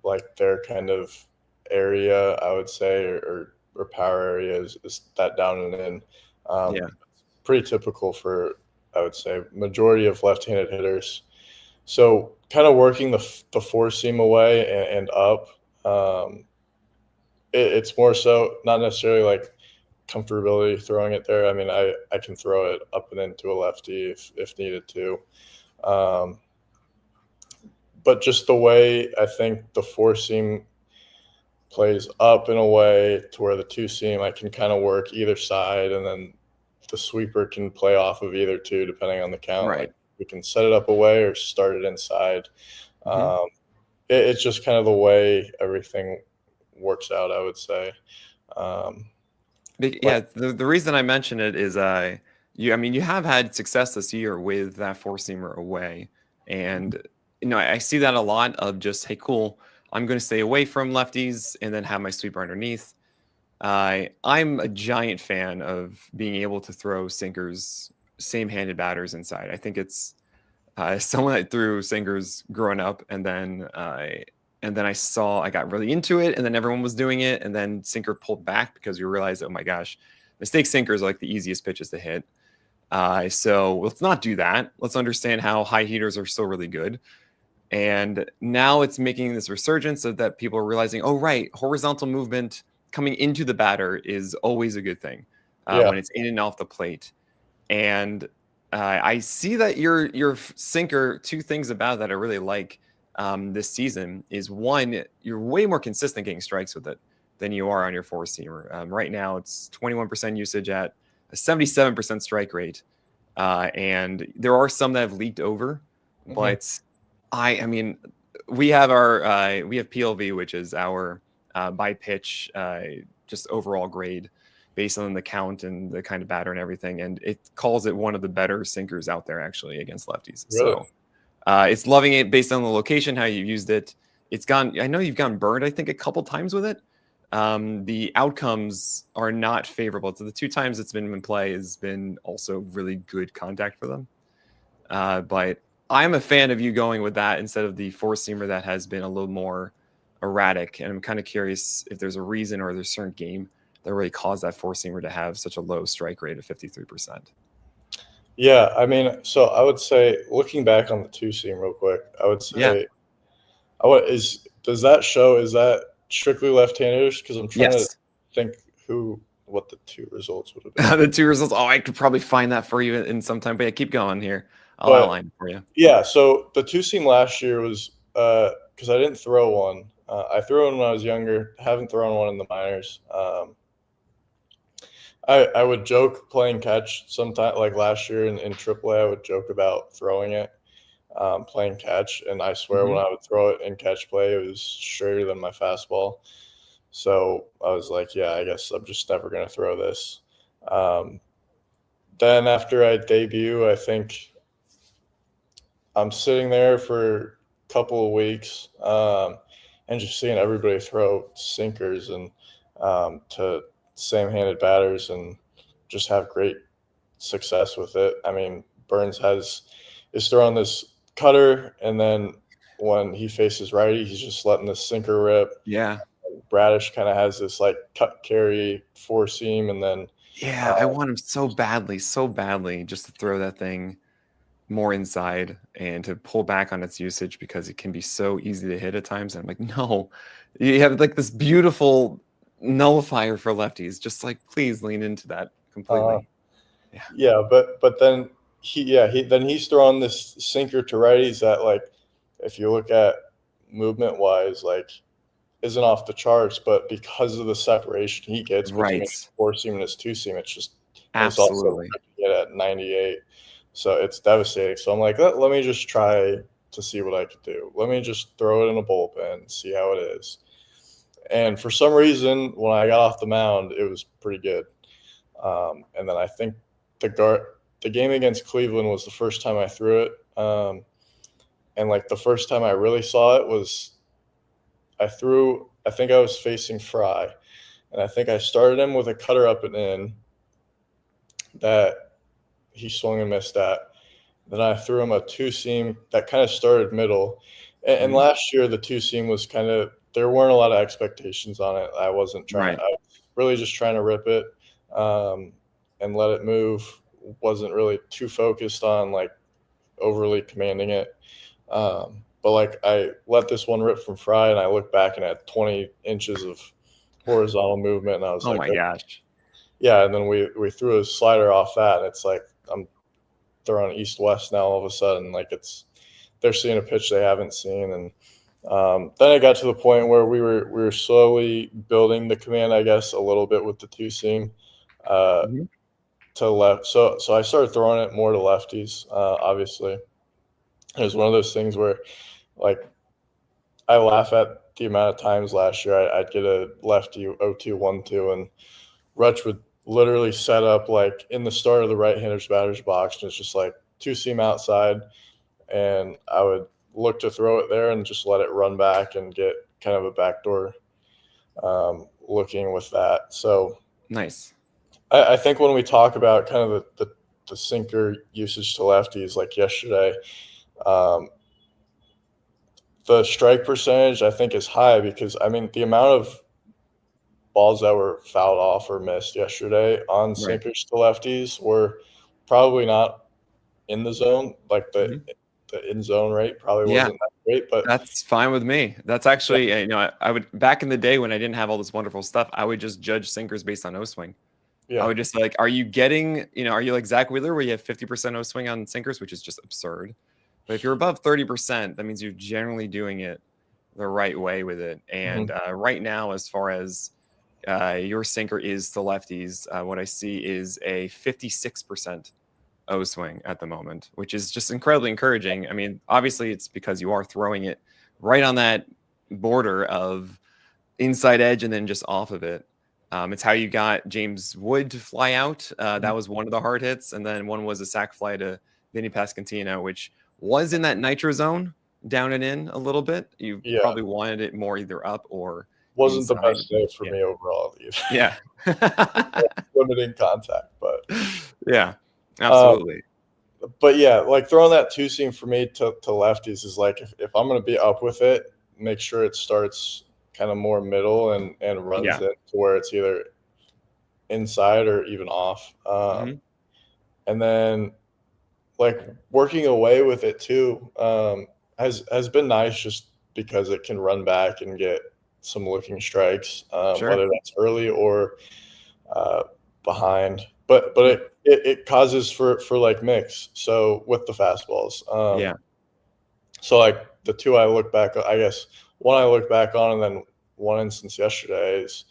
like their kind of area, I would say, or power area is that down and in. Yeah. Pretty typical for, I would say, majority of left-handed hitters. So kind of working the four seam away and up. Um, it's more so not necessarily like comfortability throwing it there. I mean, I can throw it up and into a lefty if needed to. Um, but just the way I think the four seam plays up in a way to where the two seam I can kind of work either side, and then the sweeper can play off of either two depending on the count. Like Right. we can set it up away or start it inside. Hmm. Um, it's just kind of the way everything works out, I would say. Um, like Yeah, the reason I mention it is I mean you have had success this year with that four seamer away, and I see that a lot of just, hey, cool, I'm going to stay away from lefties and then have my sweeper underneath. I'm a giant fan of being able to throw sinkers, same-handed batters inside. I think it's someone that threw sinkers growing up, and then I got really into it, and then everyone was doing it, and then sinker pulled back because we realized, oh my gosh, mistake sinkers are like the easiest pitches to hit. So let's not do that. Let's understand how high heaters are still really good. And now it's making this resurgence so that people are realizing, oh, right, horizontal movement coming into the batter is always a good thing yeah, when it's in and off the plate. And I see that your sinker. Two things about that I really like this season is one, you're way more consistent getting strikes with it than you are on your four seamer. Right now, it's 21% usage at a 77% strike rate, and there are some that have leaked over, hmm, but I mean, we have PLV, which is our by pitch just overall grade based on the count and the kind of batter and everything, and it calls it one of the better sinkers out there actually against lefties. really, So it's loving it based on the location, how you used it. It's gone. I know you've gotten burned, I think, a couple times with it. The outcomes are not favorable. So the two times it's been in play has been also really good contact for them. But I'm a fan of you going with that instead of the four seamer that has been a little more erratic. And I'm kind of curious if there's a reason or there's a certain game that really caused that four seamer to have such a low strike rate of 53%. yeah. I mean, so I would say looking back on the two seam real quick, I would Yeah. say, what is does that show? Is that strictly left-handers? Because I'm trying to Yes. think what the two results would have been. The two results. Oh, I could probably find that for you in some time. But yeah, keep going here. I'll But outline it for you. yeah, so the two seam last year was because I didn't throw one. I threw one when I was younger. Haven't thrown one in the minors. I would joke playing catch sometime, like last year in AAA. I would joke about throwing it, playing catch, and I swear when Mhm. I would throw it in catch play, it was straighter than my fastball. So I was like, yeah, I guess I'm just never gonna throw this. Um, then after I debut, I think I'm sitting there for a couple of weeks, and just seeing everybody throw sinkers and to same-handed batters and just have great success with it. I mean, Burns is throwing this cutter, and then when he faces righty, he's just letting the sinker rip. Yeah. Bradish kind of has this like cut carry four seam, and then Yeah, I want him so badly just to throw that thing more inside and to pull back on its usage because it can be so easy to hit at times. And I'm like, no, you have like this beautiful nullifier for lefties. Just like, please lean into that uh, completely. Yeah. yeah, but then he's throwing this sinker to righties that, like, if you look at movement wise, like, isn't off the charts, but because of the separation he gets between Right. his four seam and his two seam, it's just, and it's also Absolutely. ripping it at 98, so it's devastating. So I'm like, let me just try to see what I could do. Let me just throw it in a bullpen, see how it is. And for some reason, when I got off the mound, it was pretty good. And then I think the game against Cleveland was the first time I threw it. And like the first time I really saw it was I think I was facing Fry, and I think I started him with a cutter up and in that he swung and missed at. Then I threw him a two seam that kind of started middle. And Mhm. last year, the two seam was kind of, there weren't a lot of expectations on it. I Right. was really just trying to rip it and let it move. Wasn't really too focused on like overly commanding it. But like I let this one rip from Fry, and I looked back and had 20 inches of horizontal movement, and I was Oh like, my oh, gosh. yeah. And then we threw a slider off that, and it's like I'm throwing east west now. All of a sudden, like they're seeing a pitch they haven't seen, and then it got to the point where we were slowly building the command, I guess, a little bit with the two seam. Uh, Mhm. to left. So I started throwing it more to lefties. Obviously, it was one of those things where, like, I laugh at the amount of times last year I'd get a lefty 0-2, 1-2, and Rutch would literally set up like in the start of the right-handers batter's box, and it's just like two seam outside, and I would look to throw it there and just let it run back and get kind of a backdoor looking with that. So Nice. I think when we talk about kind of the sinker usage to lefties, like yesterday, um, the strike percentage I think is high because I mean the amount of balls that were fouled off or missed yesterday on Right. sinkers to lefties were probably not in the zone. Like Mhm. the in zone rate probably Yeah. wasn't that great, but That's fine with me. That's actually, I would back in the day when I didn't have all this wonderful stuff, I would just judge sinkers based on O swing. I yeah, would just like, are you getting, are you like Zach Wheeler where you have 50% O swing on sinkers, which is just absurd. But if you're above 30%, that means you're generally doing it the right way with it. And mhm, right now, as far as your sinker is to lefties, what I see is a 56% O swing at the moment, which is just incredibly encouraging. I mean, obviously, it's because you are throwing it right on that border of inside edge and then just off of it. It's how you got James Wood to fly out. mhm. That was one of the hard hits, and then one was a sac fly to Vinny Pasquantino, which was in that nitro zone, down and in a little bit. You Yeah, probably wanted it more either up or wasn't the inside. best day for Yeah, me overall either. yeah, Limiting contact, yeah, um, absolutely. but yeah, like throwing that two seam for me to lefties is like if I'm gonna be up with it, make sure it starts kind of more middle and runs Yeah. it to where it's either inside or even off. Hmm. And then like working away with it too has been nice just because it can run back and get some looking strikes, Sure. whether that's early or uh, behind. But Yeah. it causes for like mix. So with the fastballs, Yeah. so like the two I look back, I guess one I look back on, and then one instance yesterday is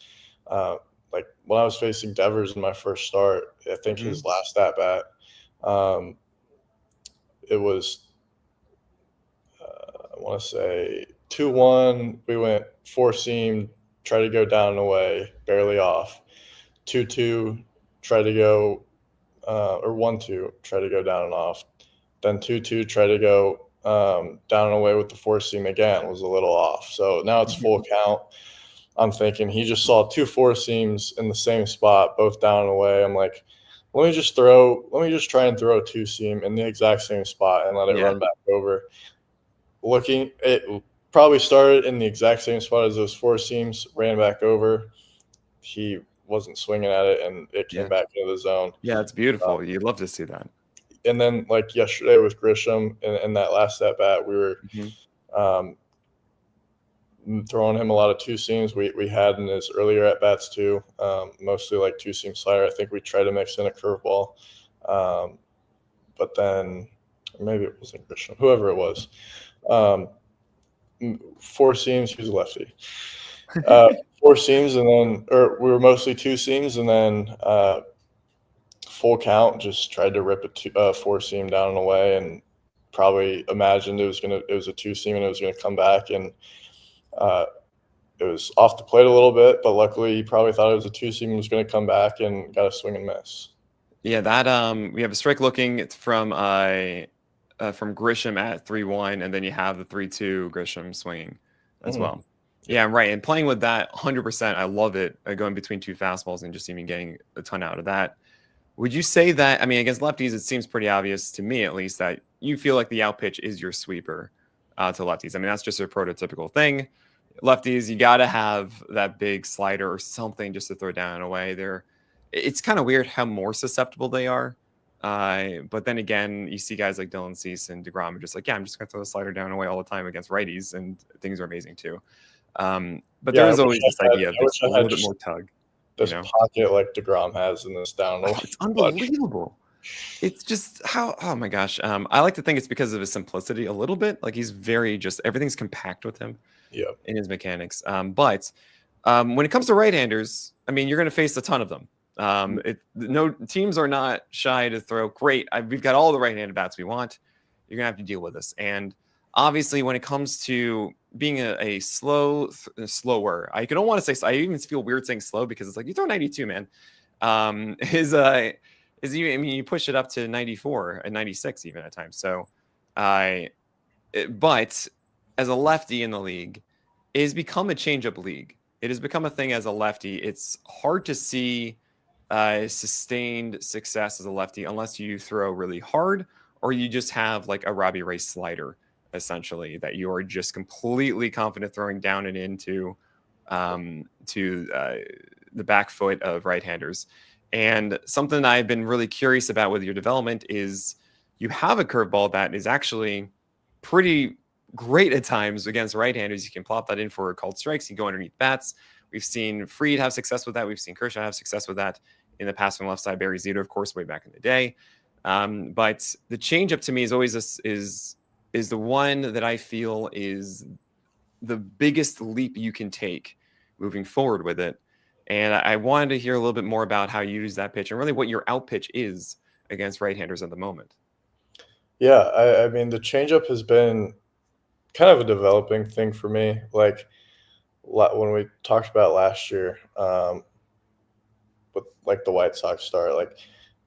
like when I was facing Devers in my first start. I think his last at bat, it was I want to say 2-1. We went four seam, try to go down and away, barely off. 2-2, try to go or 1-2, try to go down and off. Then 2-2, try to go down and away with the four seam again, was a little off. So now it's full count. I'm thinking he just saw two four seams in the same spot, both down and away. I'm like, let me just try and throw a two seam in the exact same spot and let it run back over. It probably started in the exact same spot as those four seams, ran back over. He wasn't swinging at it, and it came back into the zone. Yeah, it's beautiful. You'd love to see that. And then, like yesterday with Grisham, in that last at bat, we were throwing him a lot of two seams. We had in his earlier at bats too, mostly like two seam slider. I think we tried to mix in a curveball, but then maybe it wasn't Grisham, whoever it was. Four seams, he was a lefty. Four seams, and then we were mostly two seams, and then full count, just tried to rip a four seam down and away, and probably imagined it was a two seam and it was gonna come back, and it was off the plate a little bit, but luckily he probably thought it was a two seam and was gonna come back and got a swing and miss. Yeah, that we have a strike looking from Grisham at 3-1, and then you have the 3-2 Grisham swinging as well. Yeah, right. And playing with that 100%, I love it. Going between two fastballs and just even getting a ton out of that. Would you say that, I mean, against lefties, it seems pretty obvious to me, at least, that you feel like the out pitch is your sweeper to lefties? I mean, that's just a prototypical thing. Lefties, you got to have that big slider or something just to throw down and away. It's kind of weird how more susceptible they are. But then again, you see guys like Dylan Cease and DeGrom are just like, yeah, I'm just going to throw the slider down and away all the time against righties, and things are amazing too. But there is always this idea of just a little bit more tug. This pocket like DeGrom has in this down. It's unbelievable. It's just oh my gosh. I like to think it's because of his simplicity a little bit. Like he's very everything's compact with him in his mechanics. But when it comes to right-handers, I mean, you're going to face a ton of them. No teams are not shy to throw. Great. We've got all the right-handed bats we want. You're going to have to deal with this. And obviously, when it comes to being a slower, I don't want to say, I even feel weird saying slow because it's like you throw 92, man. I mean, you push it up to 94 and 96 even at times. So, but as a lefty in the league, it has become a change-up league. It has become a thing as a lefty. It's hard to see sustained success as a lefty unless you throw really hard or you just have like a Robbie Ray slider, essentially, that you are just completely confident throwing down and into the back foot of right-handers. And something I've been really curious about with your development is you have a curveball that is actually pretty great at times against right-handers. You can plop that in for called strikes. You can go underneath bats. We've seen Fried have success with that. We've seen Kershaw have success with that in the past from left side. Barry Zito, of course, way back in the day. But the changeup to me is always is the one that I feel is the biggest leap you can take moving forward with it. And I wanted to hear a little bit more about how you use that pitch and really what your out pitch is against right-handers at the moment. Yeah, I mean, the changeup has been kind of a developing thing for me. Like when we talked about last year with like the White Sox start, like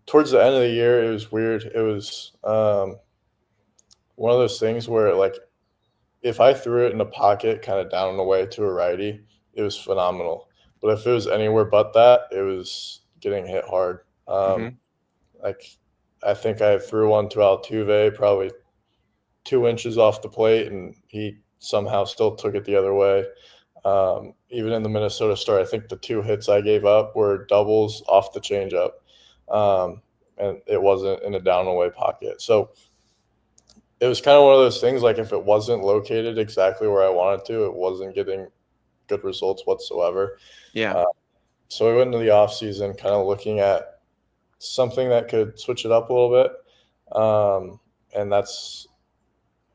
towards the end of the year, it was weird. It was one of those things where like if I threw it in a pocket kind of down and away to a righty, it was phenomenal. But if it was anywhere but that, it was getting hit hard. Like I think I threw one to Altuve probably 2 inches off the plate, and he somehow still took it the other way. Even in the Minnesota start, I think the 2 hits I gave up were doubles off the changeup, and it wasn't in a down away pocket. So it was kind of one of those things, like if it wasn't located exactly where I wanted to, it wasn't getting good results whatsoever. Yeah. So we went into the offseason kind of looking at something that could switch it up a little bit. And that's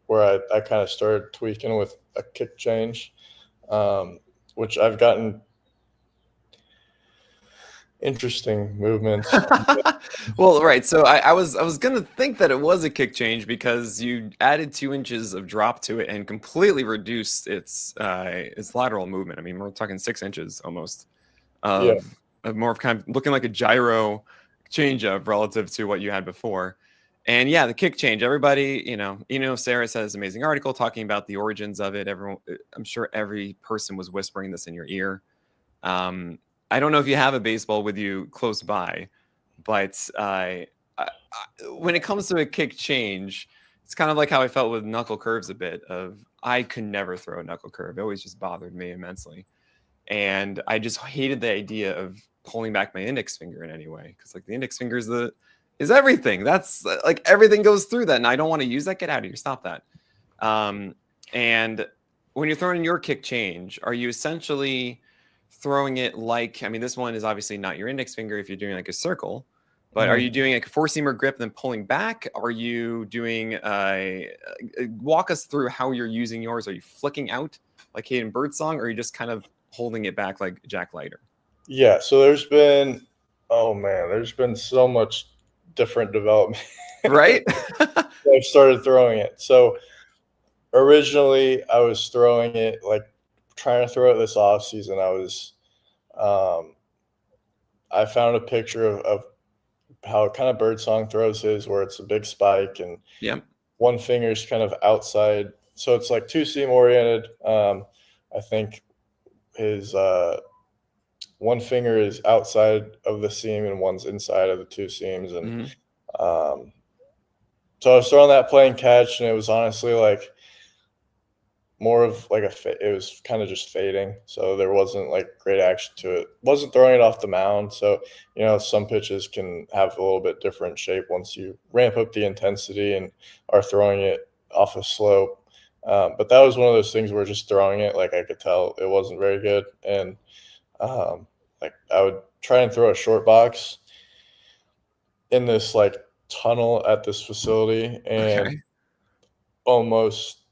where I kind of started tweaking with a kick change, which I've gotten interesting movements. Well, right. So I was gonna think that it was a kick change because you added 2 inches of drop to it and completely reduced its lateral movement. I mean, we're talking 6 inches almost Yeah. of more of kind of looking like a gyro changeup relative to what you had before. And yeah, the kick change. Everybody, Sarah said this amazing article talking about the origins of it. Everyone, I'm sure every person was whispering this in your ear. I don't know if you have a baseball with you close by, but when it comes to a kick change, it's kind of like how I felt with knuckle curves a bit. I could never throw a knuckle curve; it always just bothered me immensely, and I just hated the idea of pulling back my index finger in any way because like the index finger is everything. That's like everything goes through that, and I don't want to use that. Get out of here! Stop that. And when you're throwing your kick change, are you essentially throwing it like, I mean, this one is obviously not your index finger if you're doing like a circle, but are you doing like a four-seamer grip and then pulling back? Are you doing, walk us through how you're using yours. Are you flicking out like Hayden Birdsong, or are you just kind of holding it back like Jack Leiter? Yeah. So there's been so much different development. Right? I've started throwing it. So originally I was throwing it like trying to throw it this off season. I found a picture of how kind of Birdsong throws his, where it's a big spike and Yep. one finger's kind of outside. So it's like two seam oriented. I think his one finger is outside of the seam and one's inside of the two seams. And so I was throwing that playing catch, and it was honestly like more of like it was kind of just fading. So there wasn't like great action to it. Wasn't throwing it off the mound. So, some pitches can have a little bit different shape once you ramp up the intensity and are throwing it off a slope. But that was one of those things where just throwing it, like I could tell it wasn't very good. And like I would try and throw a short box in this like tunnel at this facility, and almost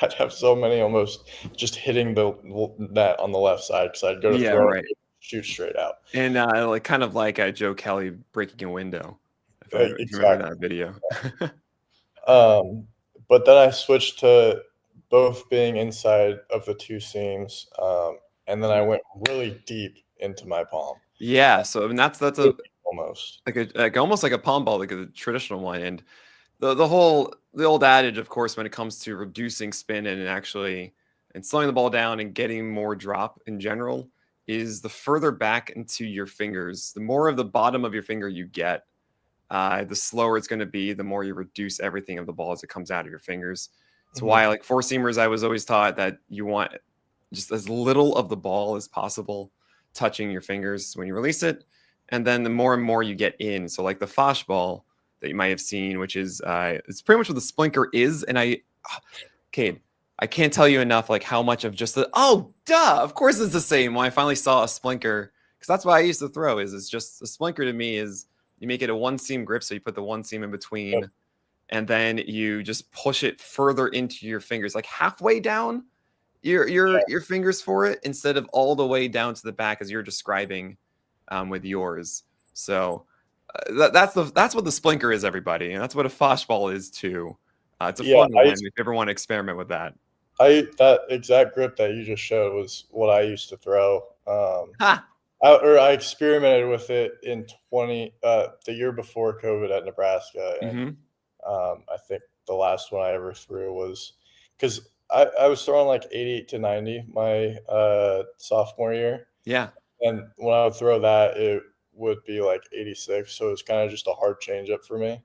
I'd have so many almost just hitting the net on the left side because I'd go to throw it, shoot straight out. And like kind of like Joe Kelly breaking a window. If you remember that video. But then I switched to both being inside of the two seams, and then I went really deep into my palm. Yeah, so I mean that's almost almost like a palm ball, like a traditional one. And the old adage, of course, when it comes to reducing spin and slowing the ball down and getting more drop in general, is the further back into your fingers, the more of the bottom of your finger you get, the slower it's going to be, the more you reduce everything of the ball as it comes out of your fingers. That's why, like four seamers, I was always taught that you want just as little of the ball as possible touching your fingers when you release it. And then the more and more you get in. So like the Fosh ball that you might have seen, which is it's pretty much what the splinker is. And Cade, I can't tell you enough like how much of just of course it's the same. When I finally saw a splinker, because that's what I used to throw, it's just a splinker to me is you make it a one seam grip, so you put the one seam in between, and then you just push it further into your fingers, like halfway down your fingers for it, instead of all the way down to the back as you're describing with yours. So that's what the splinker is, everybody, and that's what a Fosh ball is too. It's a fun one if you ever want to experiment with that. That exact grip that you just showed was what I used to throw. I experimented with it in the year before COVID at Nebraska, and I think the last one I ever threw was because I was throwing like 88 to 90 my sophomore year. Yeah, and when I would throw that, it would be like 86, so it was kind of just a hard changeup for me.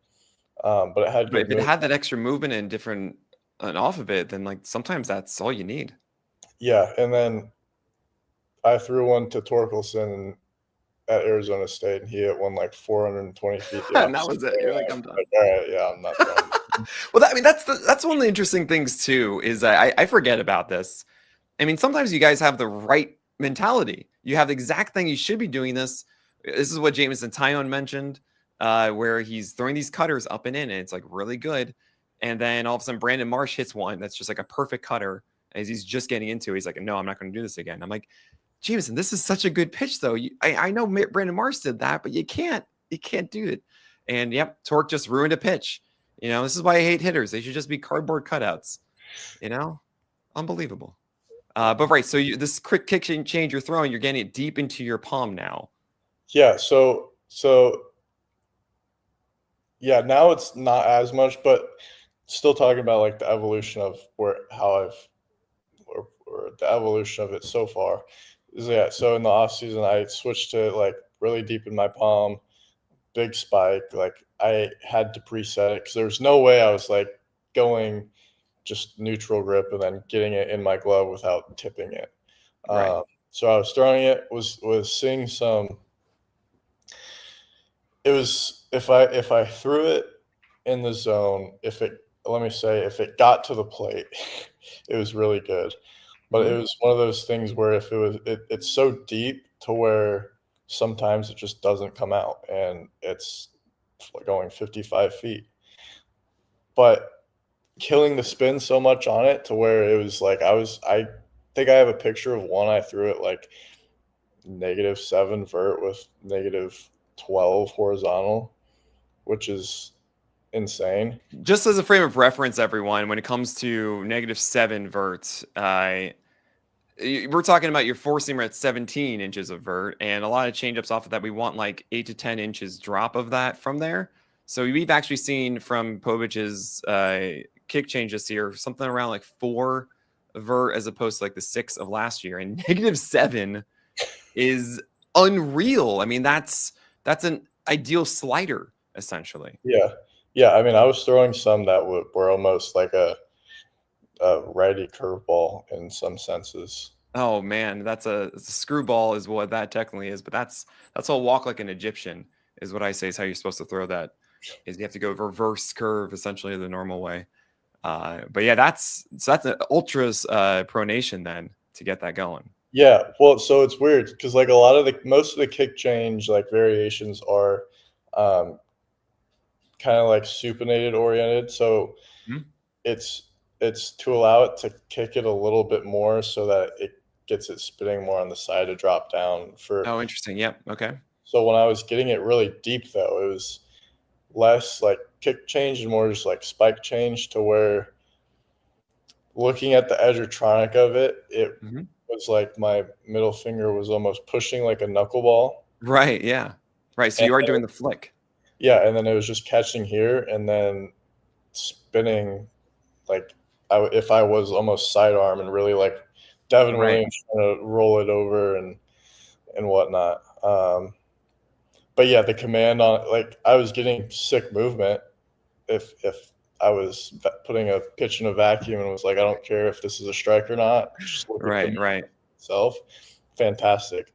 But it had if it had that extra movement and different off of it, then like sometimes that's all you need. Yeah, and then I threw one to Torkelson at Arizona State, and he hit one like 420 feet. And that was it. You're like, I'm done. Like, all right, yeah, I'm not throwing. Well, that's one of the interesting things too. Is I forget about this. I mean, sometimes you guys have the right mentality. You have the exact thing. You should be doing this, This is what Jameson Taillon mentioned, where he's throwing these cutters up and in, and it's like really good. And then all of a sudden, Brandon Marsh hits one that's just like a perfect cutter as he's just getting into it. He's like, no, I'm not going to do this again. I'm like, Jameson, this is such a good pitch, though. I know Brandon Marsh did that, but you can't do it. And yep, torque just ruined a pitch. This is why I hate hitters. They should just be cardboard cutouts. Unbelievable. But right, so this quick kick change you're throwing, you're getting it deep into your palm now. Yeah. So yeah, now it's not as much, but still talking about like the evolution of or the evolution of it so far. Yeah. So in the off season, I switched to like really deep in my palm, big spike. Like I had to preset it because there was no way I was like going just neutral grip and then getting it in my glove without tipping it. Right. So I was throwing it, was seeing some. It was if I threw it in the zone, if it got to the plate, it was really good. But it was one of those things where if it's so deep to where sometimes it just doesn't come out, and it's going 55 feet. But killing the spin so much on it to where it was like I think I have a picture of one I threw it like -7 vert with -12 horizontal, which is insane. Just as a frame of reference, everyone, when it comes to -7 vert, we're talking about your four seamer at 17 inches of vert, and a lot of changeups off of that. We want like 8 to 10 inches drop of that from there. So we've actually seen from Povich's kick change this year something around like 4 vert as opposed to like the 6 of last year, and -7 is unreal. I mean, that's an ideal slider essentially. Yeah. I mean, I was throwing some that were almost like a righty curveball in some senses. Oh man, it's a screwball is what that technically is, but that's all walk like an Egyptian is what I say is how you're supposed to throw that. Is you have to go reverse curve essentially the normal way. But yeah, that's an ultras pronation then to get that going. Yeah, well, so it's weird because like most of the kick change like variations are kind of like supinated oriented. So it's to allow it to kick it a little bit more so that it gets it spinning more on the side to drop down Oh, interesting. Yep. Okay. So when I was getting it really deep though, it was less like kick change and more just like spike change to where looking at the edgertronic of it, it was like my middle finger was almost pushing like a knuckleball. Right. Yeah. Right. So you are doing the flick. Yeah, and then it was just catching here and then spinning like if I was almost sidearm and really like Devin Williams trying to roll it over and whatnot. But yeah, the command on like I was getting sick movement if I was putting a pitch in a vacuum and was like, I don't care if this is a strike or not. Just look at the itself. Fantastic.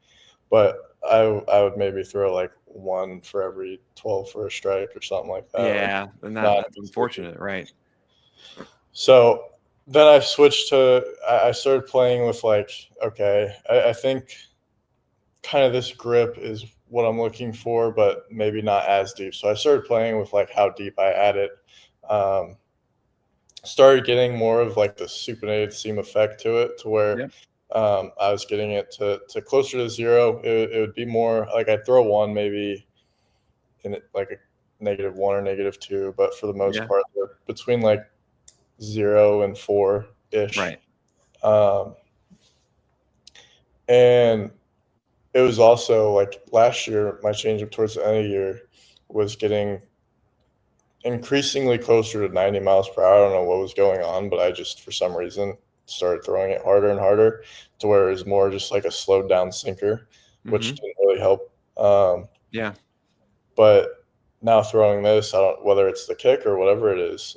But I would maybe throw like 1 for every 12 for a strike or something like that. Yeah, and that's unfortunate, right? So then I switched to I started playing with like, okay, I think kind of this grip is what I'm looking for, but maybe not as deep. So I started playing with like how deep I had it. Started getting more of like the supinated seam effect to it to where I was getting it to closer to 0. It would be more like I'd throw 1 maybe in it like a -1 or -2, but for the most part, they're between like 0 and 4-ish. Right. And it was also like last year, my changeup towards the end of the year was getting increasingly closer to 90 miles per hour. I don't know what was going on, but I just, for some reason, started throwing it harder and harder to where it was more just like a slowed down sinker, which didn't really help. But now throwing this, I don't, whether it's the kick or whatever it is,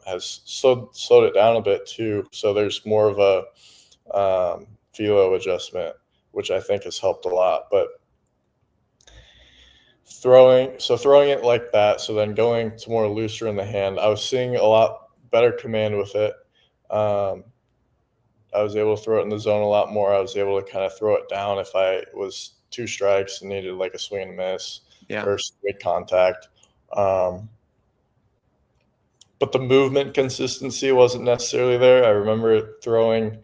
has slowed it down a bit too. So there's more of a velo adjustment, which I think has helped a lot. But throwing it like that, so then going to more looser in the hand, I was seeing a lot better command with it. I was able to throw it in the zone a lot more. I was able to kind of throw it down if I was 2 strikes and needed like a swing and miss Yeah. or swing contact. But the movement consistency wasn't necessarily there. I remember throwing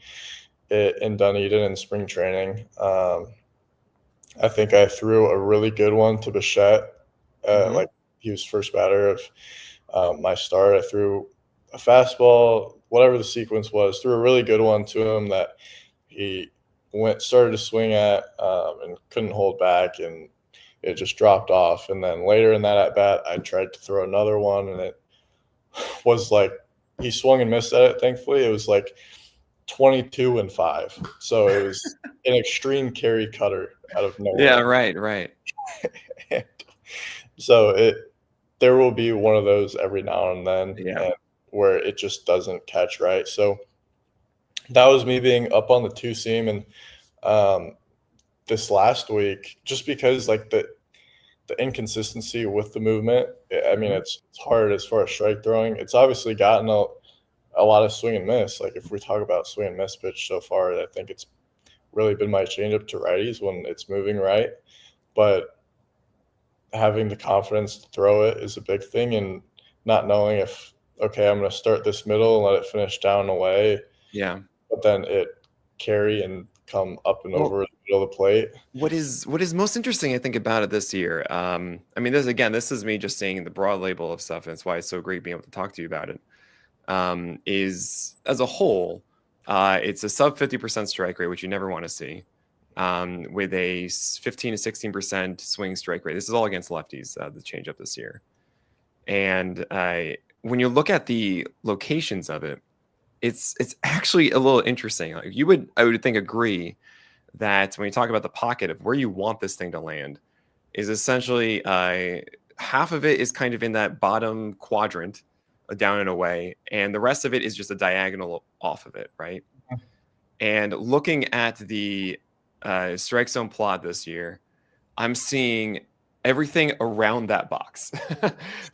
it in Dunedin in spring training. I think I threw a really good one to Bichette. Like he was first batter of my start. I threw a fastball, whatever the sequence was, threw a really good one to him that he started to swing at and couldn't hold back, and it just dropped off. And then later in that at bat, I tried to throw another one, and it was like he swung and missed at it. Thankfully, it was like 22-5. So it was an extreme carry cutter out of nowhere. Yeah, right. So there will be one of those every now and then, Yeah. where it just doesn't catch right. So that was me being up on the 2 seam, and this last week, just because like the inconsistency with the movement, I mean, it's hard as far as strike throwing. It's obviously gotten a lot of swing and miss. Like if we talk about swing and miss pitch so far, I think it's really been my changeup to righties when it's moving right. But having the confidence to throw it is a big thing, and not knowing if, okay, I'm going to start this middle and let it finish down and away. Yeah. But then it carry and come up and over the middle of the plate. What is most interesting, I think, about it this year? I mean, this is me just saying the broad label of stuff, and it's why it's so great being able to talk to you about it. Is as a whole, it's a sub 50% strike rate, which you never want to see, with a 15 to 16% swing strike rate. This is all against lefties, the changeup this year. And when you look at the locations of it, it's actually a little interesting. Like I would think agree that when you talk about the pocket of where you want this thing to land is essentially half of it is kind of in that bottom quadrant, down and away, and the rest of it is just a diagonal off of it, right? And looking at the strike zone plot this year, I'm seeing everything around that box.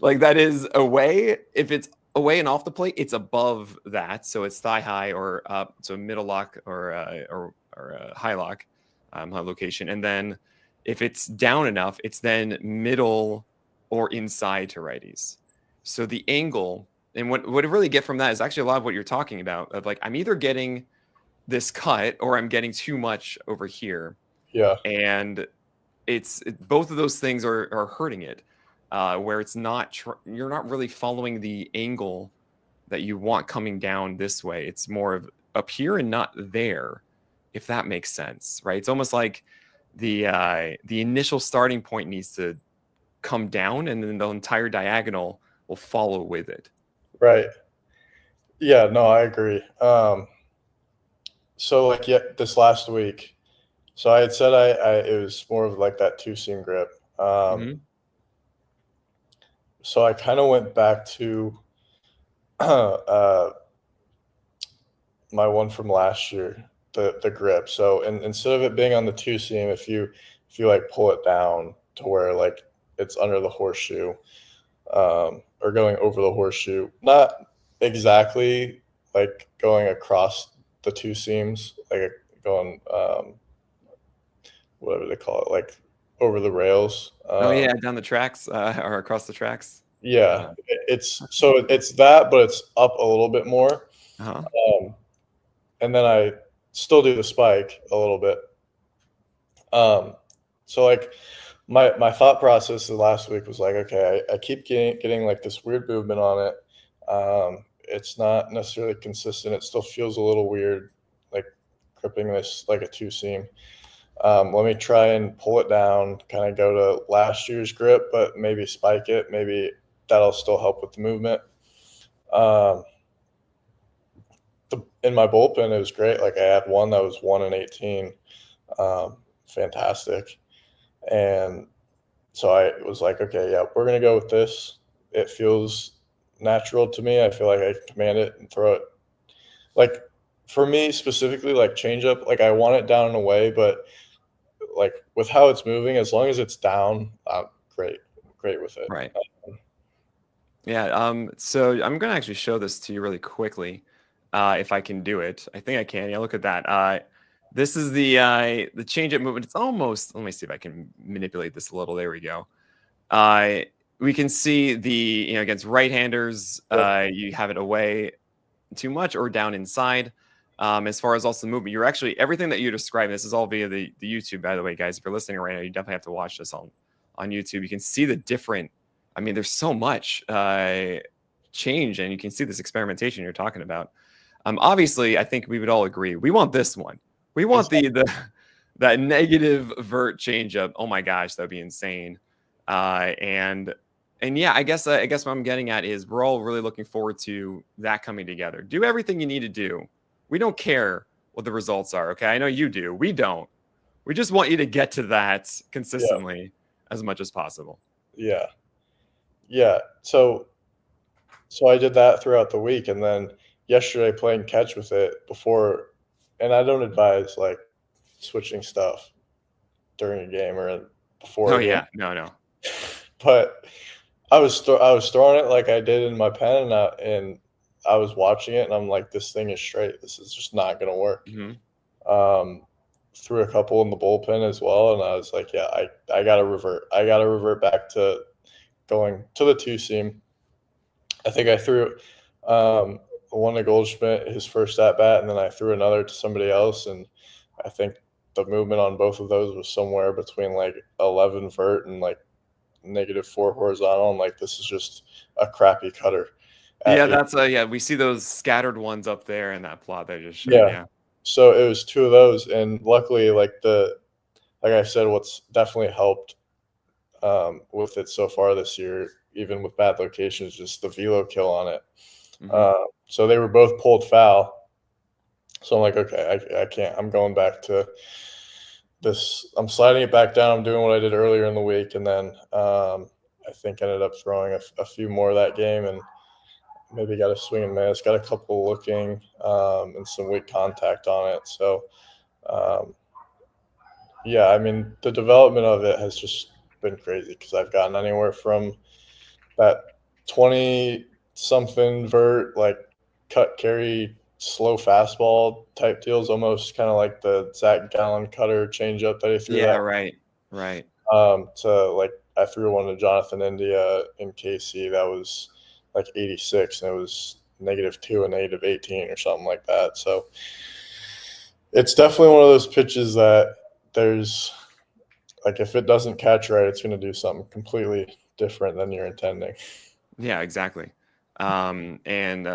Like that is away. If it's away and off the plate, it's above that, so it's thigh high or up, so middle lock or high lock high location. And then if it's down enough, it's then middle or inside to righties. So the angle, and what I really get from that is actually a lot of what you're talking about, of like I'm either getting this cut or I'm getting too much over here. Yeah. And both of those things are hurting it, where it's not you're not really following the angle that you want coming down this way. It's more of up here and not there, if that makes sense, right? It's almost like the initial starting point needs to come down, and then the entire diagonal will follow with it. Right. Yeah, no, I agree. So like, this last week, so I had said it was more of like that 2 seam grip. So I kind of went back to my one from last year, the grip. So instead of it being on the 2 seam, if you like pull it down to where like it's under the horseshoe, or going over the horseshoe, not exactly like going across the 2 seams, like going whatever they call it, like over the rails. Down the tracks or across the tracks. Yeah, it's that, but it's up a little bit more. And then I still do the spike a little bit. So like my thought process the last week was like, okay, I keep getting like this weird movement on it. It's not necessarily consistent. It still feels a little weird, like gripping this like a 2 seam. Let me try and pull it down, kind of go to last year's grip, but maybe spike it. Maybe that'll still help with the movement. In my bullpen, it was great. Like I had one that was 1-18, fantastic. And so I was like, okay, yeah, we're gonna go with this. It feels natural to me. I feel like I can command it and throw it. Like for me specifically, like changeup, like I want it down and away, but like with how it's moving, as long as it's down, I'm great with it. Right. Yeah. So I'm gonna actually show this to you really quickly, if I can do it. I think I can. Yeah. Look at that. This is the changeup movement. It's almost. Let me see if I can manipulate this a little. There we go. We can see the against right-handers. You have it away too much or down inside. As far as also the movement, you're actually everything that you're describing. This is all via the YouTube, by the way, guys. If you're listening right now, you definitely have to watch this on YouTube. You can see the different. I mean, there's so much change, and you can see this experimentation you're talking about. Obviously, I think we would all agree we want this one. We want that negative vert changeup. Oh my gosh, that'd be insane. And yeah, I guess what I'm getting at is we're all really looking forward to that coming together. Do everything you need to do. We don't care what the results are. Okay, I know you do. We don't. We just want you to get to that consistently as much as possible. Yeah. So I did that throughout the week, and then yesterday playing catch with it before. And I don't advise like switching stuff during a game or before. Oh yeah, no. But I was throwing it like I did in my pen, and I was watching it, and I'm like, this thing is straight. This is just not going to work. Mm-hmm. Threw a couple in the bullpen as well, and I was like, yeah, I got to revert. I got to revert back to going to the two seam. I think I threw one to Goldschmidt his first at bat, and then I threw another to somebody else, and I think the movement on both of those was somewhere between like 11 vert and like -4 horizontal. And like, this is just a crappy cutter. Yeah, that's we see those scattered ones up there in that plot that I just showed. Yeah. So it was two of those, and luckily, like I said, what's definitely helped with it so far this year, even with bad locations, just the velo kill on it. Mm-hmm. So they were both pulled foul. So I'm like, okay, I can't. I'm going back to this. I'm sliding it back down. I'm doing what I did earlier in the week, and then I think I ended up throwing a few more that game, and maybe got a swing and miss, got a couple looking, and some weak contact on it. So, yeah, I mean, the development of it has just been crazy because I've gotten anywhere from that 20-something vert, like cut, carry, slow fastball type deals, almost kind of like the Zach Gallen cutter changeup that he threw. Yeah, right. To like, I threw one to Jonathan India in KC that was like 86, and it was -2 and -18 or something like that. So it's definitely one of those pitches that there's like, if it doesn't catch right, it's going to do something completely different than you're intending. Yeah, exactly. And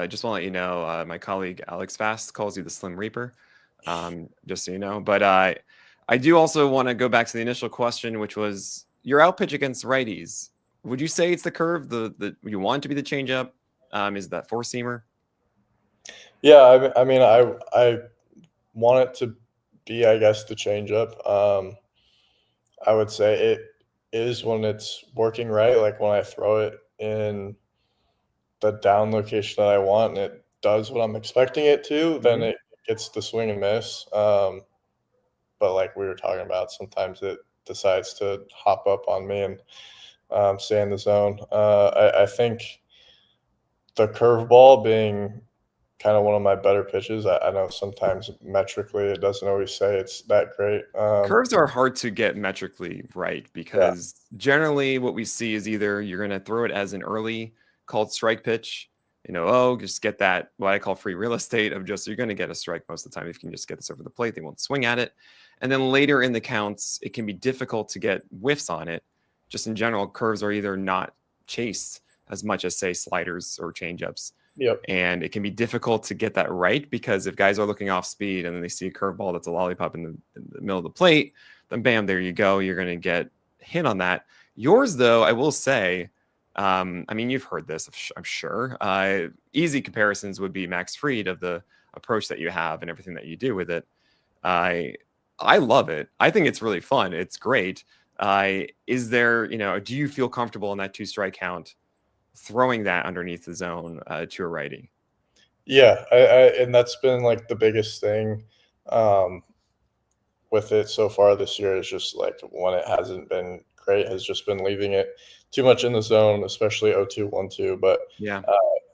just want to let you know, my colleague Alex Fast calls you the Slim Reaper, just so you know. But I do also want to go back to the initial question, which was your out pitch against righties. Would you say it's the curve? The you want it to be the changeup? Is that four seamer? Yeah, I mean, I want it to be, I guess, the changeup. I would say it is when it's working right, like when I throw it in the down location that I want, and it does what I'm expecting it to, then it gets the swing and miss. But like we were talking about, sometimes it decides to hop up on me and stay in the zone. I think the curveball being kind of one of my better pitches. I know sometimes metrically it doesn't always say it's that great. Curves are hard to get metrically right because generally what we see is either you're going to throw it as an early called strike pitch, just get that, what I call free real estate of just, you're going to get a strike most of the time. If you can just get this over the plate, they won't swing at it. And then later in the counts, it can be difficult to get whiffs on it. Just in general, curves are either not chased as much as, say, sliders or changeups. Yep. And it can be difficult to get that right because if guys are looking off speed and then they see a curveball that's a lollipop in the middle of the plate, then bam, there you go. You're going to get hit on that. Yours, though, I will say, I mean, you've heard this, I'm sure. Easy comparisons would be Max Fried of the approach that you have and everything that you do with it. I love it. I think it's really fun. It's great. Is there, do you feel comfortable in that 2-strike count throwing that underneath the zone to a righty? Yeah, and that's been like the biggest thing with it so far this year is just like when it hasn't been great has just been leaving it too much in the zone, especially 0-2, 1-2. But yeah,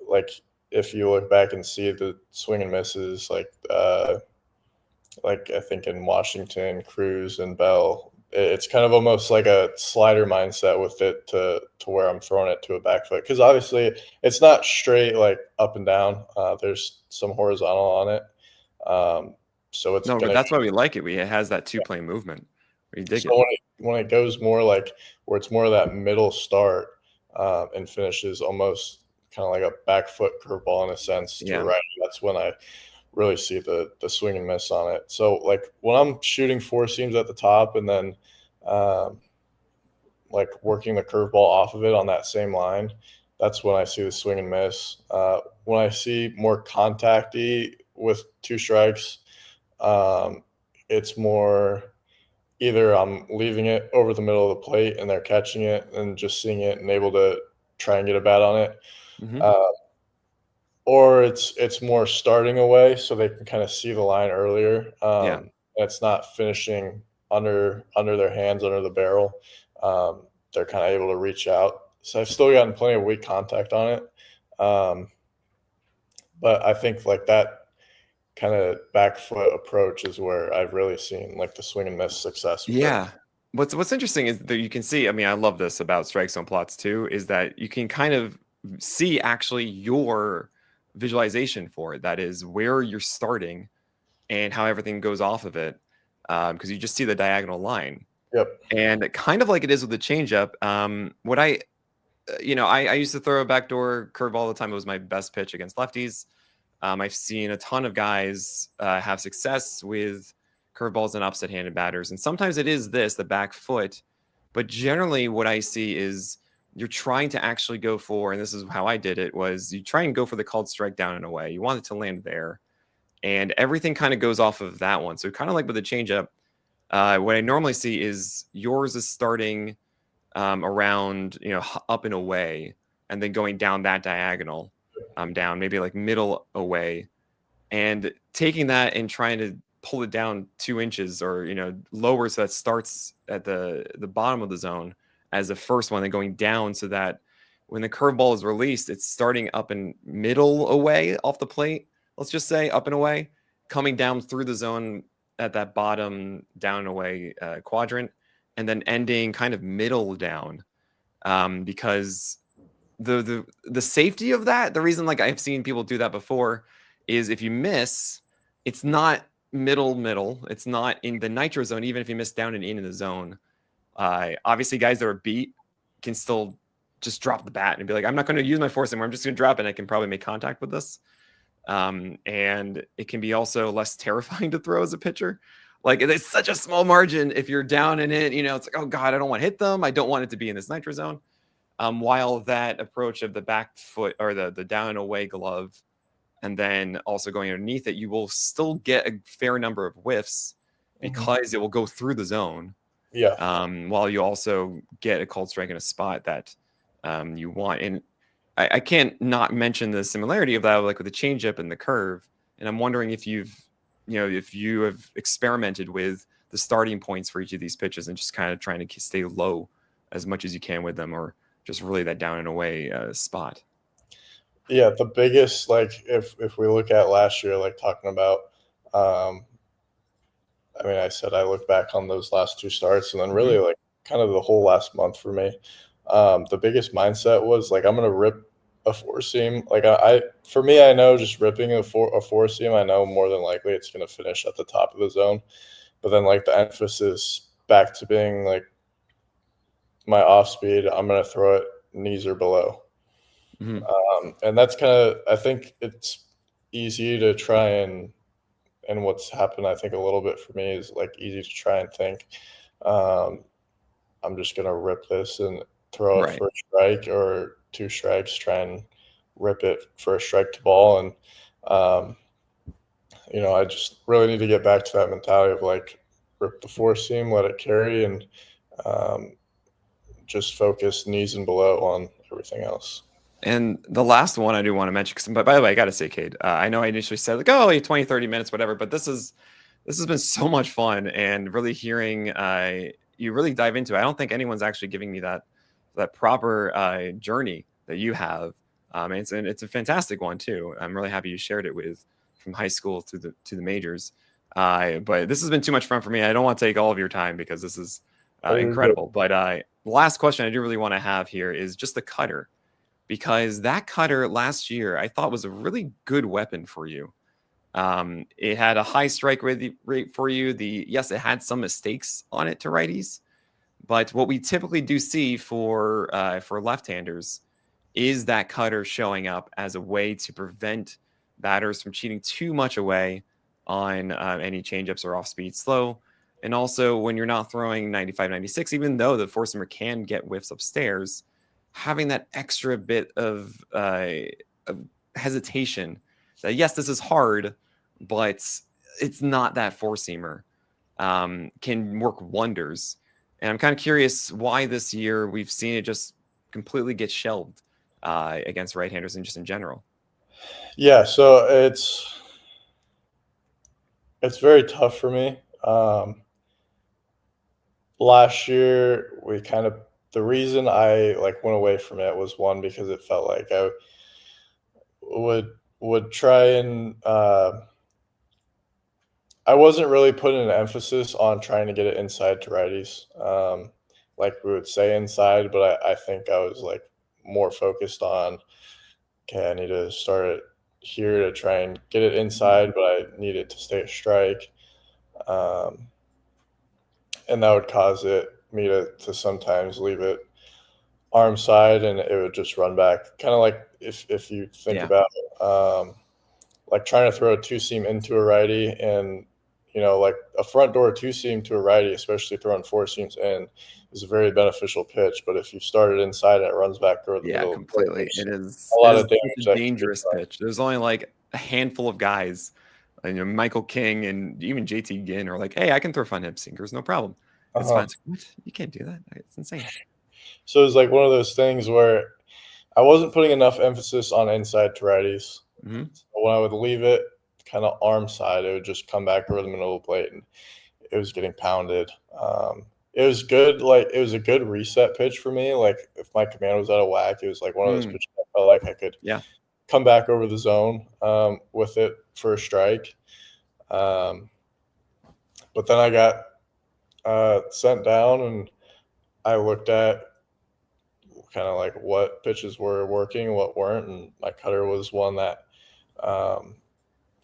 like if you look back and see the swing and misses, like like I think in Washington, Cruz, and Bell, it's kind of almost like a slider mindset with it to where I'm throwing it to a back foot, because obviously it's not straight like up and down. There's some horizontal on it, so it's No, but gonna. that's why we like it. It has that two-plane movement. We dig So it. when it goes more like where it's more of that middle start, and finishes almost kind of like a back foot curveball in a sense to a Yeah. right, that's when I really see the swing and miss on it. So like when I'm shooting four seams at the top and then um, like working the curveball off of it on that same line, that's when I see the swing and miss. When I see more contacty with two strikes, um, it's more either I'm leaving it over the middle of the plate and they're catching it and just seeing it and able to try and get a bat on it. Hmm. Uh, or it's more starting away so they can kind of see the line earlier. Yeah. And it's not finishing under their hands, under the barrel. They're kind of able to reach out. So I've still gotten plenty of weak contact on it. But I think like that kind of back foot approach is where I've really seen like the swing and miss success with it. Yeah. What's interesting is that you can see, I mean, I love this about strike zone plots too, is that you can kind of see actually your visualization for it. That is where you're starting and how everything goes off of it. Because you just see the diagonal line. Yep. And kind of like it is with the changeup. What I used to throw a backdoor curve all the time. It was my best pitch against lefties. I've seen a ton of guys have success with curveballs and opposite-handed batters, and sometimes it is the back foot. But generally, what I see is you're trying to actually go for, and this is how I did it, was you try and go for the called strike down and away. You want it to land there, and everything kind of goes off of that one. So kind of like with the changeup, what I normally see is yours is starting around, up and away, and then going down that diagonal, down maybe like middle away, and taking that and trying to pull it down 2 inches or lower, so that starts at the bottom of the zone as the first one, then going down so that when the curveball is released, it's starting up and middle away off the plate. Let's just say up and away, coming down through the zone at that bottom down and away quadrant, and then ending kind of middle down, because the safety of that, the reason like I've seen people do that before, is if you miss, it's not middle, it's not in the nitro zone. Even if you miss down and in the zone, obviously guys that are beat can still just drop the bat and be like, I'm not going to use my force anymore, I'm just going to drop it and I can probably make contact with this. And it can be also less terrifying to throw as a pitcher. Like it's such a small margin if you're down and in, it's like, oh God, I don't want to hit them, I don't want it to be in this nitro zone. While that approach of the back foot or the down and away glove, and then also going underneath it, you will still get a fair number of whiffs because it will go through the zone. Yeah. While you also get a cold strike in a spot that you want. And I can't not mention the similarity of that, like with the changeup and the curve. And I'm wondering if you have experimented with the starting points for each of these pitches and just kind of trying to stay low as much as you can with them, or just really that down and away spot. Yeah, the biggest, like if we look at last year, like talking about, I mean, I said I look back on those last two starts, and then really like kind of the whole last month for me. The biggest mindset was like I'm gonna rip a four seam. Like for me, I know just ripping a four seam, I know more than likely it's gonna finish at the top of the zone. But then like the emphasis back to being like my off speed, I'm gonna throw it knees or below. And that's kind of, I think it's easy to try and what's happened, I think a little bit for me is like easy to try and think, um, I'm just going to rip this and throw it Right. for a strike or two strikes, try and rip it for a strike to ball. And, I just really need to get back to that mentality of like rip the four seam, let it carry, and just focus knees and below on everything else. And the last one I do want to mention, because by the way, I got to say, Cade, I know I initially said like, oh, 20, 30 minutes, whatever, but this has been so much fun, and really hearing you really dive into it. I don't think anyone's actually giving me that proper journey that you have. And it's a fantastic one too. I'm really happy you shared it with from high school to the majors. But this has been too much fun for me. I don't want to take all of your time because this is Oh, you're good. incredible. But the last question I do really want to have here is just the cutter, because that cutter last year I thought was a really good weapon for you. It had a high strike rate for you. Yes, it had some mistakes on it to righties, but what we typically do see for left-handers is that cutter showing up as a way to prevent batters from cheating too much away on any changeups or off-speed slow. And also, when you're not throwing 95, 96, even though the four-seamer can get whiffs upstairs, having that extra bit of hesitation that, yes, this is hard, but it's not that four-seamer, can work wonders. And I'm kind of curious why this year we've seen it just completely get shelved against right-handers and just in general. Yeah, so it's very tough for me. Last year, the reason I like went away from it was, one, because it felt like I would try and I wasn't really putting an emphasis on trying to get it inside to righties. Like we would say inside, but I think I was like more focused on, okay, I need to start it here to try and get it inside, but I need it to stay a strike. And that would cause me to sometimes leave it arm side, and it would just run back. Kind of like if you think about like trying to throw a two-seam into a righty, and like a front door two-seam to a righty, especially throwing four seams in, is a very beneficial pitch. But if you start it inside and it runs back over the middle, completely. It is a lot of damage. A dangerous pitch. There's only like a handful of guys, Michael King and even JT Ginn are like, hey, I can throw front hip sinkers, no problem. It's fine. It's like, what? You can't do that. It's insane. So it's like one of those things where I wasn't putting enough emphasis on inside to righties. Mm-hmm. So when I would leave it kind of arm side, it would just come back over the middle of the plate, and it was getting pounded. It was good. Like, it was a good reset pitch for me. Like, if my command was out of whack, it was like one of those pitches I felt like I could come back over the zone with it for a strike. But then I got sent down, and I looked at kind of like what pitches were working and what weren't, and my cutter was one that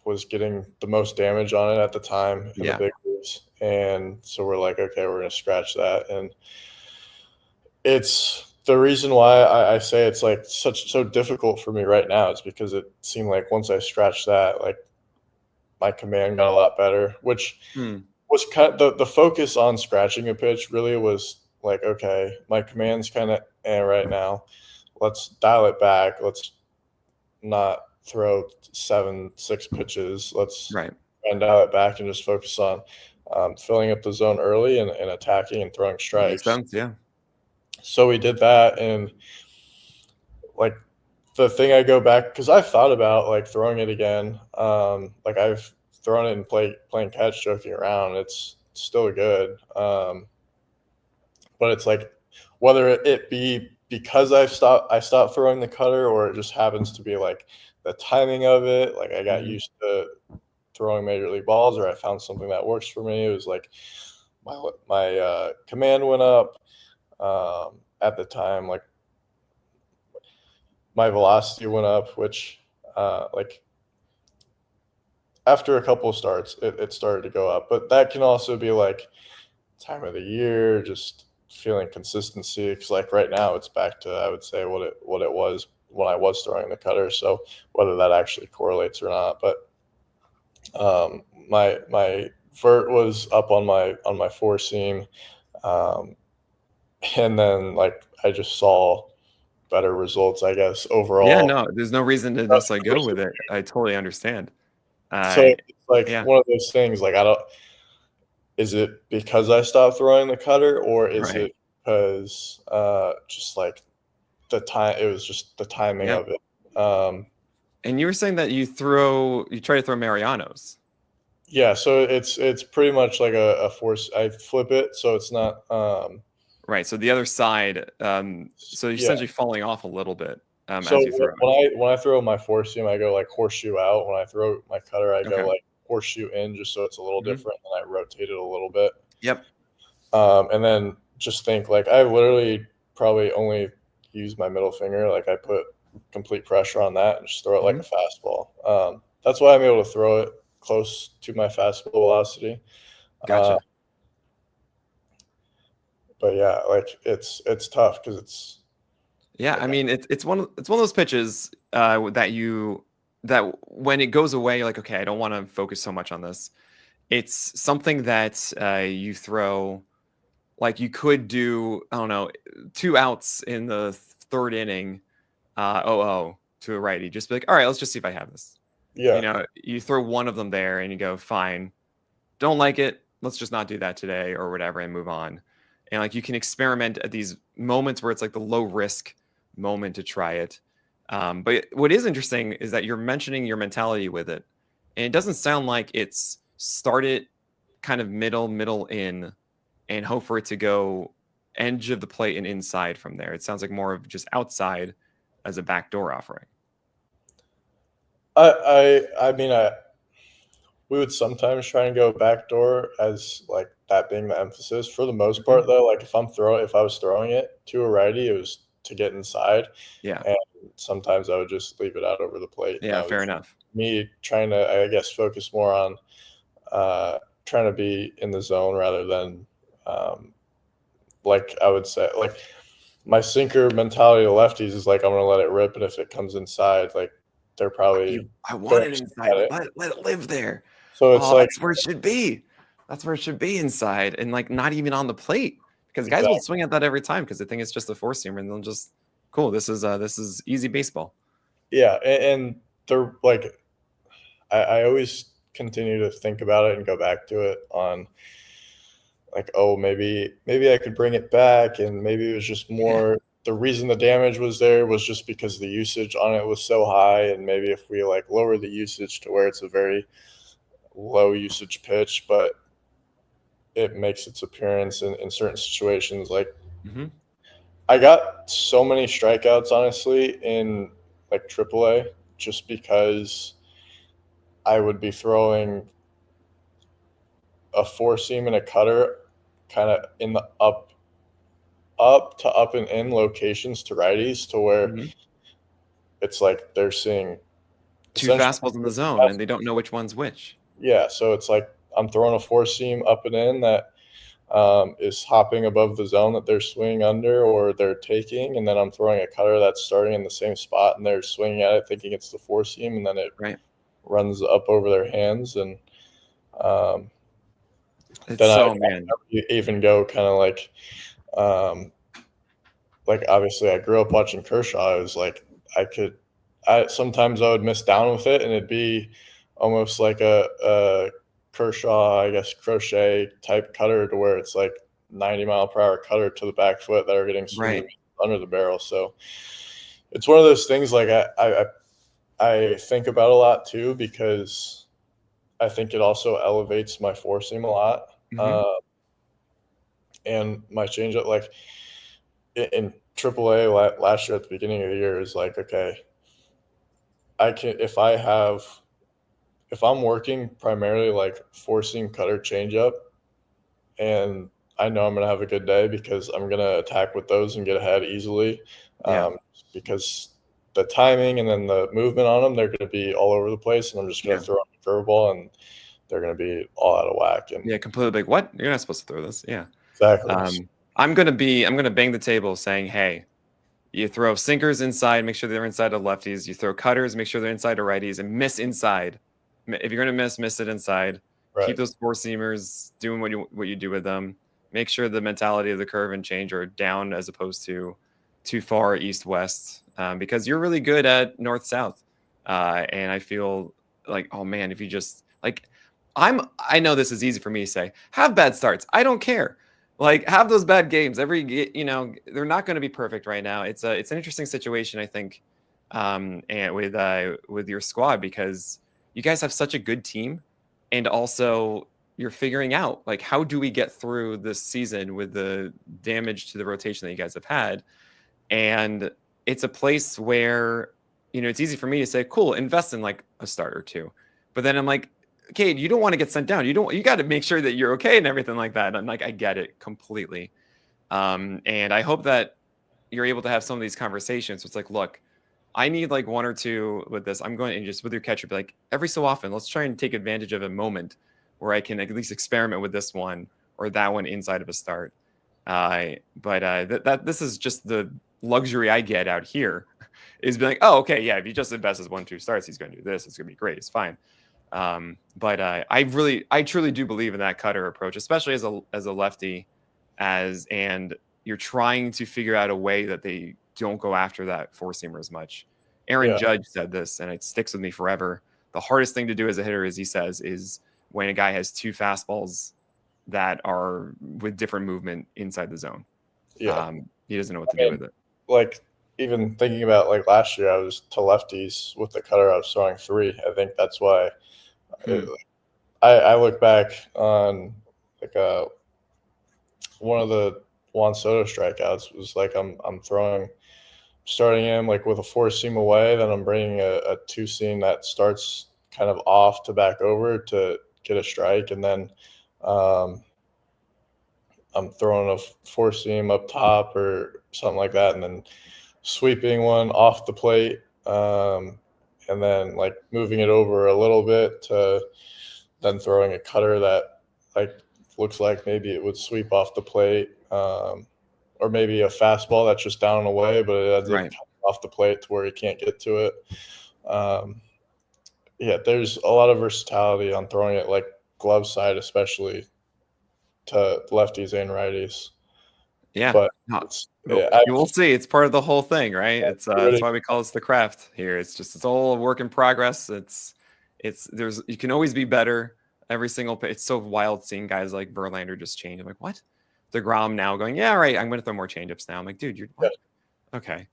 was getting the most damage on it at the time in the big leagues. And so we're like, okay, we're going to scratch that. And it's the reason why I say it's like so difficult for me right now is because it seemed like once I scratched that, like my command got a lot better, which was kind of the focus on scratching a pitch really was like, okay, my command's kind of right now. Let's dial it back. Let's not throw 7-6 pitches. Let's try and dial it back and just focus on filling up the zone early and attacking and throwing strikes. Makes sense, yeah. So we did that, and like the thing I go back, because I've thought about like throwing it again. Like I've thrown it and playing catch, joking around. It's still good. But it's like whether it be because I stopped throwing the cutter, or it just happens to be like the timing of it. Like I got used to throwing major league balls, or I found something that works for me. It was like my command went up at the time. Like my velocity went up, which like after a couple of starts, it started to go up. But that can also be like time of the year, just feeling consistency, because like right now it's back to, I would say, what it was when I was throwing the cutter. So whether that actually correlates or not, but my vert was up on my four seam, and then like I just saw better results, I guess, overall. Yeah, no, there's no reason to necessarily go with it. I totally understand. So it's like one of those things, like is it because I stopped throwing the cutter, or is it because just like it was just the timing of it. And you were saying that you try to throw Marianos. Yeah, so it's pretty much like a force. I flip it, so it's not right. So the other side, so you're essentially falling off a little bit so as you throw. When I throw my four seam, I go like horseshoe out. When I throw my cutter, I go like horseshoe in just so it's a little Mhm. different, and I rotate it a little bit. Yep. And then just think, like, I literally probably only use my middle finger. Like, I put complete pressure on that and just throw it like a fastball. That's why I'm able to throw it close to my fastball velocity. Gotcha. But yeah, like it's tough because it's Yeah, I mean it's one of those pitches that when it goes away, you're like, okay, I don't want to focus so much on this. It's something that you throw, like you could do, I don't know, 2 outs in the third inning, 0-0 to a righty. Just be like, all right, let's just see if I have this. yeah. You know, you throw one of them there and you go, fine, don't like it. Let's just not do that today or whatever and move on. And like you can experiment at these moments where it's like the low risk moment to try it. But what is interesting is that you're mentioning your mentality with it. And it doesn't sound like it's start it kind of middle in and hope for it to go edge of the plate and inside from there. It sounds like more of just outside as a backdoor offering. I mean, we would sometimes try and go backdoor as like that being the emphasis. For the most part, though, like if I was throwing it to a righty, it was to get inside. Yeah. And sometimes I would just leave it out over the plate. Yeah, fair enough. Me trying to, I guess, focus more on trying to be in the zone rather than, like I would say, like my sinker mentality of lefties is like I'm gonna let it rip, and if it comes inside, like they're probably I want going it to inside. at it. Let it live there. So it's Oh, like that's where it should be. That's where it should be inside and like not even on the plate because guys will exactly, swing at that every time because they think it's just a four seamer and they'll just cool. This is easy baseball. yeah, and they're like I always continue to think about it and go back to it on like, oh, maybe I could bring it back, and maybe it was just Yeah. more the reason the damage was there was just because the usage on it was so high, and maybe if we like lower the usage to where it's a very low usage pitch, but it makes its appearance in certain situations. Like Mm-hmm. I got so many strikeouts, honestly, in like AAA just because I would be throwing a four seam and a cutter kind of in the up and in locations to righties to where Mm-hmm. it's like they're seeing Two essentially fastballs in the zone and they don't know which one's which. yeah, so it's like I'm throwing a four seam up and in that is hopping above the zone that they're swinging under or they're taking, and then I'm throwing a cutter that's starting in the same spot and they're swinging at it thinking it's the four seam, and then it Right. runs up over their hands, and um, It's then so man. I even go kind of like obviously I grew up watching Kershaw. I was like I sometimes I would miss down with it and it'd be almost like a Kershaw, I guess, crochet type cutter to where it's like 90-mile-per-hour cutter to the back foot that are getting swinging Right. under the barrel. So it's one of those things like I think about a lot too because I think it also elevates my four seam a lot. Mm-hmm. And my changeup, like in AAA last year at the beginning of the year, is like, okay, I can if I'm working primarily like four seam cutter changeup, and I know I'm gonna have a good day because I'm gonna attack with those and get ahead easily, Yeah. because the timing and then the movement on them, they're gonna be all over the place, and I'm just gonna Yeah. throw on a curveball and they're gonna be all out of whack. And Yeah. Completely like, what? You're not supposed to throw this. Yeah. exactly. I'm gonna bang the table saying, hey, you throw sinkers inside, make sure they're inside of lefties. You throw cutters, make sure they're inside of righties, and miss inside. If you're gonna miss it inside. Right. Keep those four seamers doing what you do with them. Make sure the mentality of the curve and change are down as opposed to too far east west, because you're really good at north south. And I feel like, oh man, if you just like, I know this is easy for me to say. Have bad starts. I don't care. Like have those bad games. They're not going to be perfect right now. It's an interesting situation, I think, and with your squad because you guys have such a good team, and also you're figuring out like how do we get through this season with the damage to the rotation that you guys have had, and it's a place where it's easy for me to say cool invest in like a start or two, but then I'm like Cade, you don't want to get sent down. You got to make sure that you're okay and everything like that. And I'm like, I get it completely. And I hope that you're able to have some of these conversations. It's like, look, I need like one or two with this. I'm going to just with your catcher, be like every so often, let's try and take advantage of a moment where I can at least experiment with this one or that one inside of a start. But this is just the luxury I get out here is being like, oh, okay, yeah, if he just invests 1-2 starts, he's going to do this. It's going to be great. It's fine. I truly do believe in that cutter approach, especially as a lefty, and you're trying to figure out a way that they don't go after that four seamer as much. Aaron Judge said this, and it sticks with me forever. The hardest thing to do as a hitter, as he says, is when a guy has two fastballs that are with different movement inside the zone. Yeah. He doesn't know what to do with it. Like, even thinking about like last year, I was to lefties with the cutter. I was throwing 3. I think that's why I look back on like one of the Juan Soto strikeouts was like I'm starting him like with a 4-seam away, then I'm bringing a 2-seam that starts kind of off to back over to get a strike, and then I'm throwing a 4-seam up top or something like that, and then sweeping one off the plate, and then like moving it over a little bit to then throwing a cutter that like looks like maybe it would sweep off the plate, or maybe a fastball that's just down and away, but it ends up coming off the plate to where he can't get to it. Yeah, there's a lot of versatility on throwing it like glove side, especially to lefties and righties. Yeah, but you will see. It's part of the whole thing, right? It's that's why we call this the craft here. It's all a work in progress. You can always be better. Every single pitch. It's so wild seeing guys like Verlander just change. I'm like, what? DeGrom now going, yeah, right. I'm going to throw more changeups now. I'm like, dude, you're what? Okay.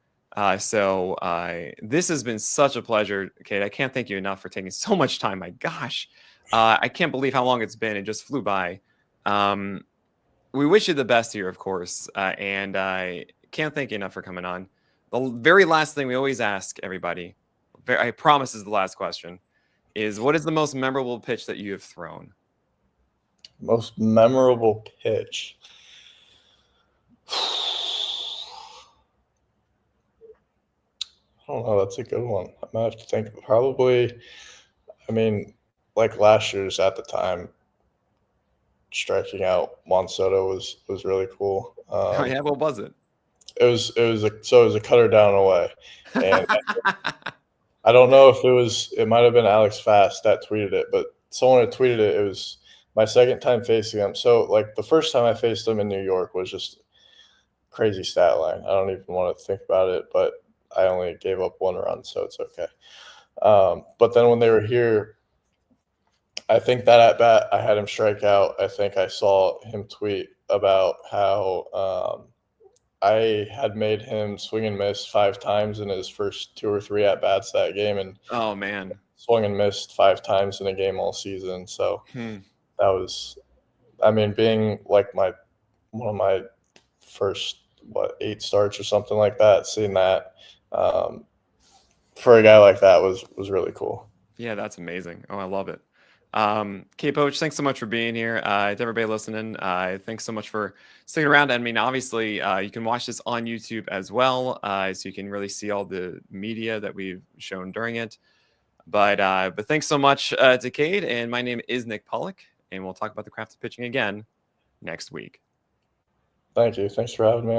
So this has been such a pleasure, Cade. I can't thank you enough for taking so much time. My gosh, I can't believe how long it's been. It just flew by. We wish you the best here, of course, and I can't thank you enough for coming on. The very last thing we always ask everybody, I promise is the last question, is what is the most memorable pitch that you have thrown? Most memorable pitch. I don't know. That's a good one. I might have to think. Probably, I mean, like last year's at the time, striking out Juan Soto was really cool. Yeah, what was it? It was a cutter down and away, and I don't know if it might have been Alex Fast that tweeted it, but someone had tweeted it. It was my second time facing him. So like the first time I faced him in New York was just crazy stat line. I don't even want to think about it, but I only gave up 1 run, so it's okay. But then when they were here, I think that at bat I had him strike out. I think I saw him tweet about how I had made him swing and miss 5 times in his first 2 or 3 at bats that game, and oh man, swung and missed 5 times in a game all season. So that was, I mean, being like one of my first 8 starts or something like that, seeing that for a guy like that was really cool. Yeah, that's amazing. Oh, I love it. Cade Povich, thanks so much for being here. To everybody listening, thanks so much for sticking around. I mean, obviously, you can watch this on YouTube as well, so you can really see all the media that we've shown during it. But thanks so much to Cade, and my name is Nick Pollock, and we'll talk about the craft of pitching again next week. Thank you. Thanks for having me on.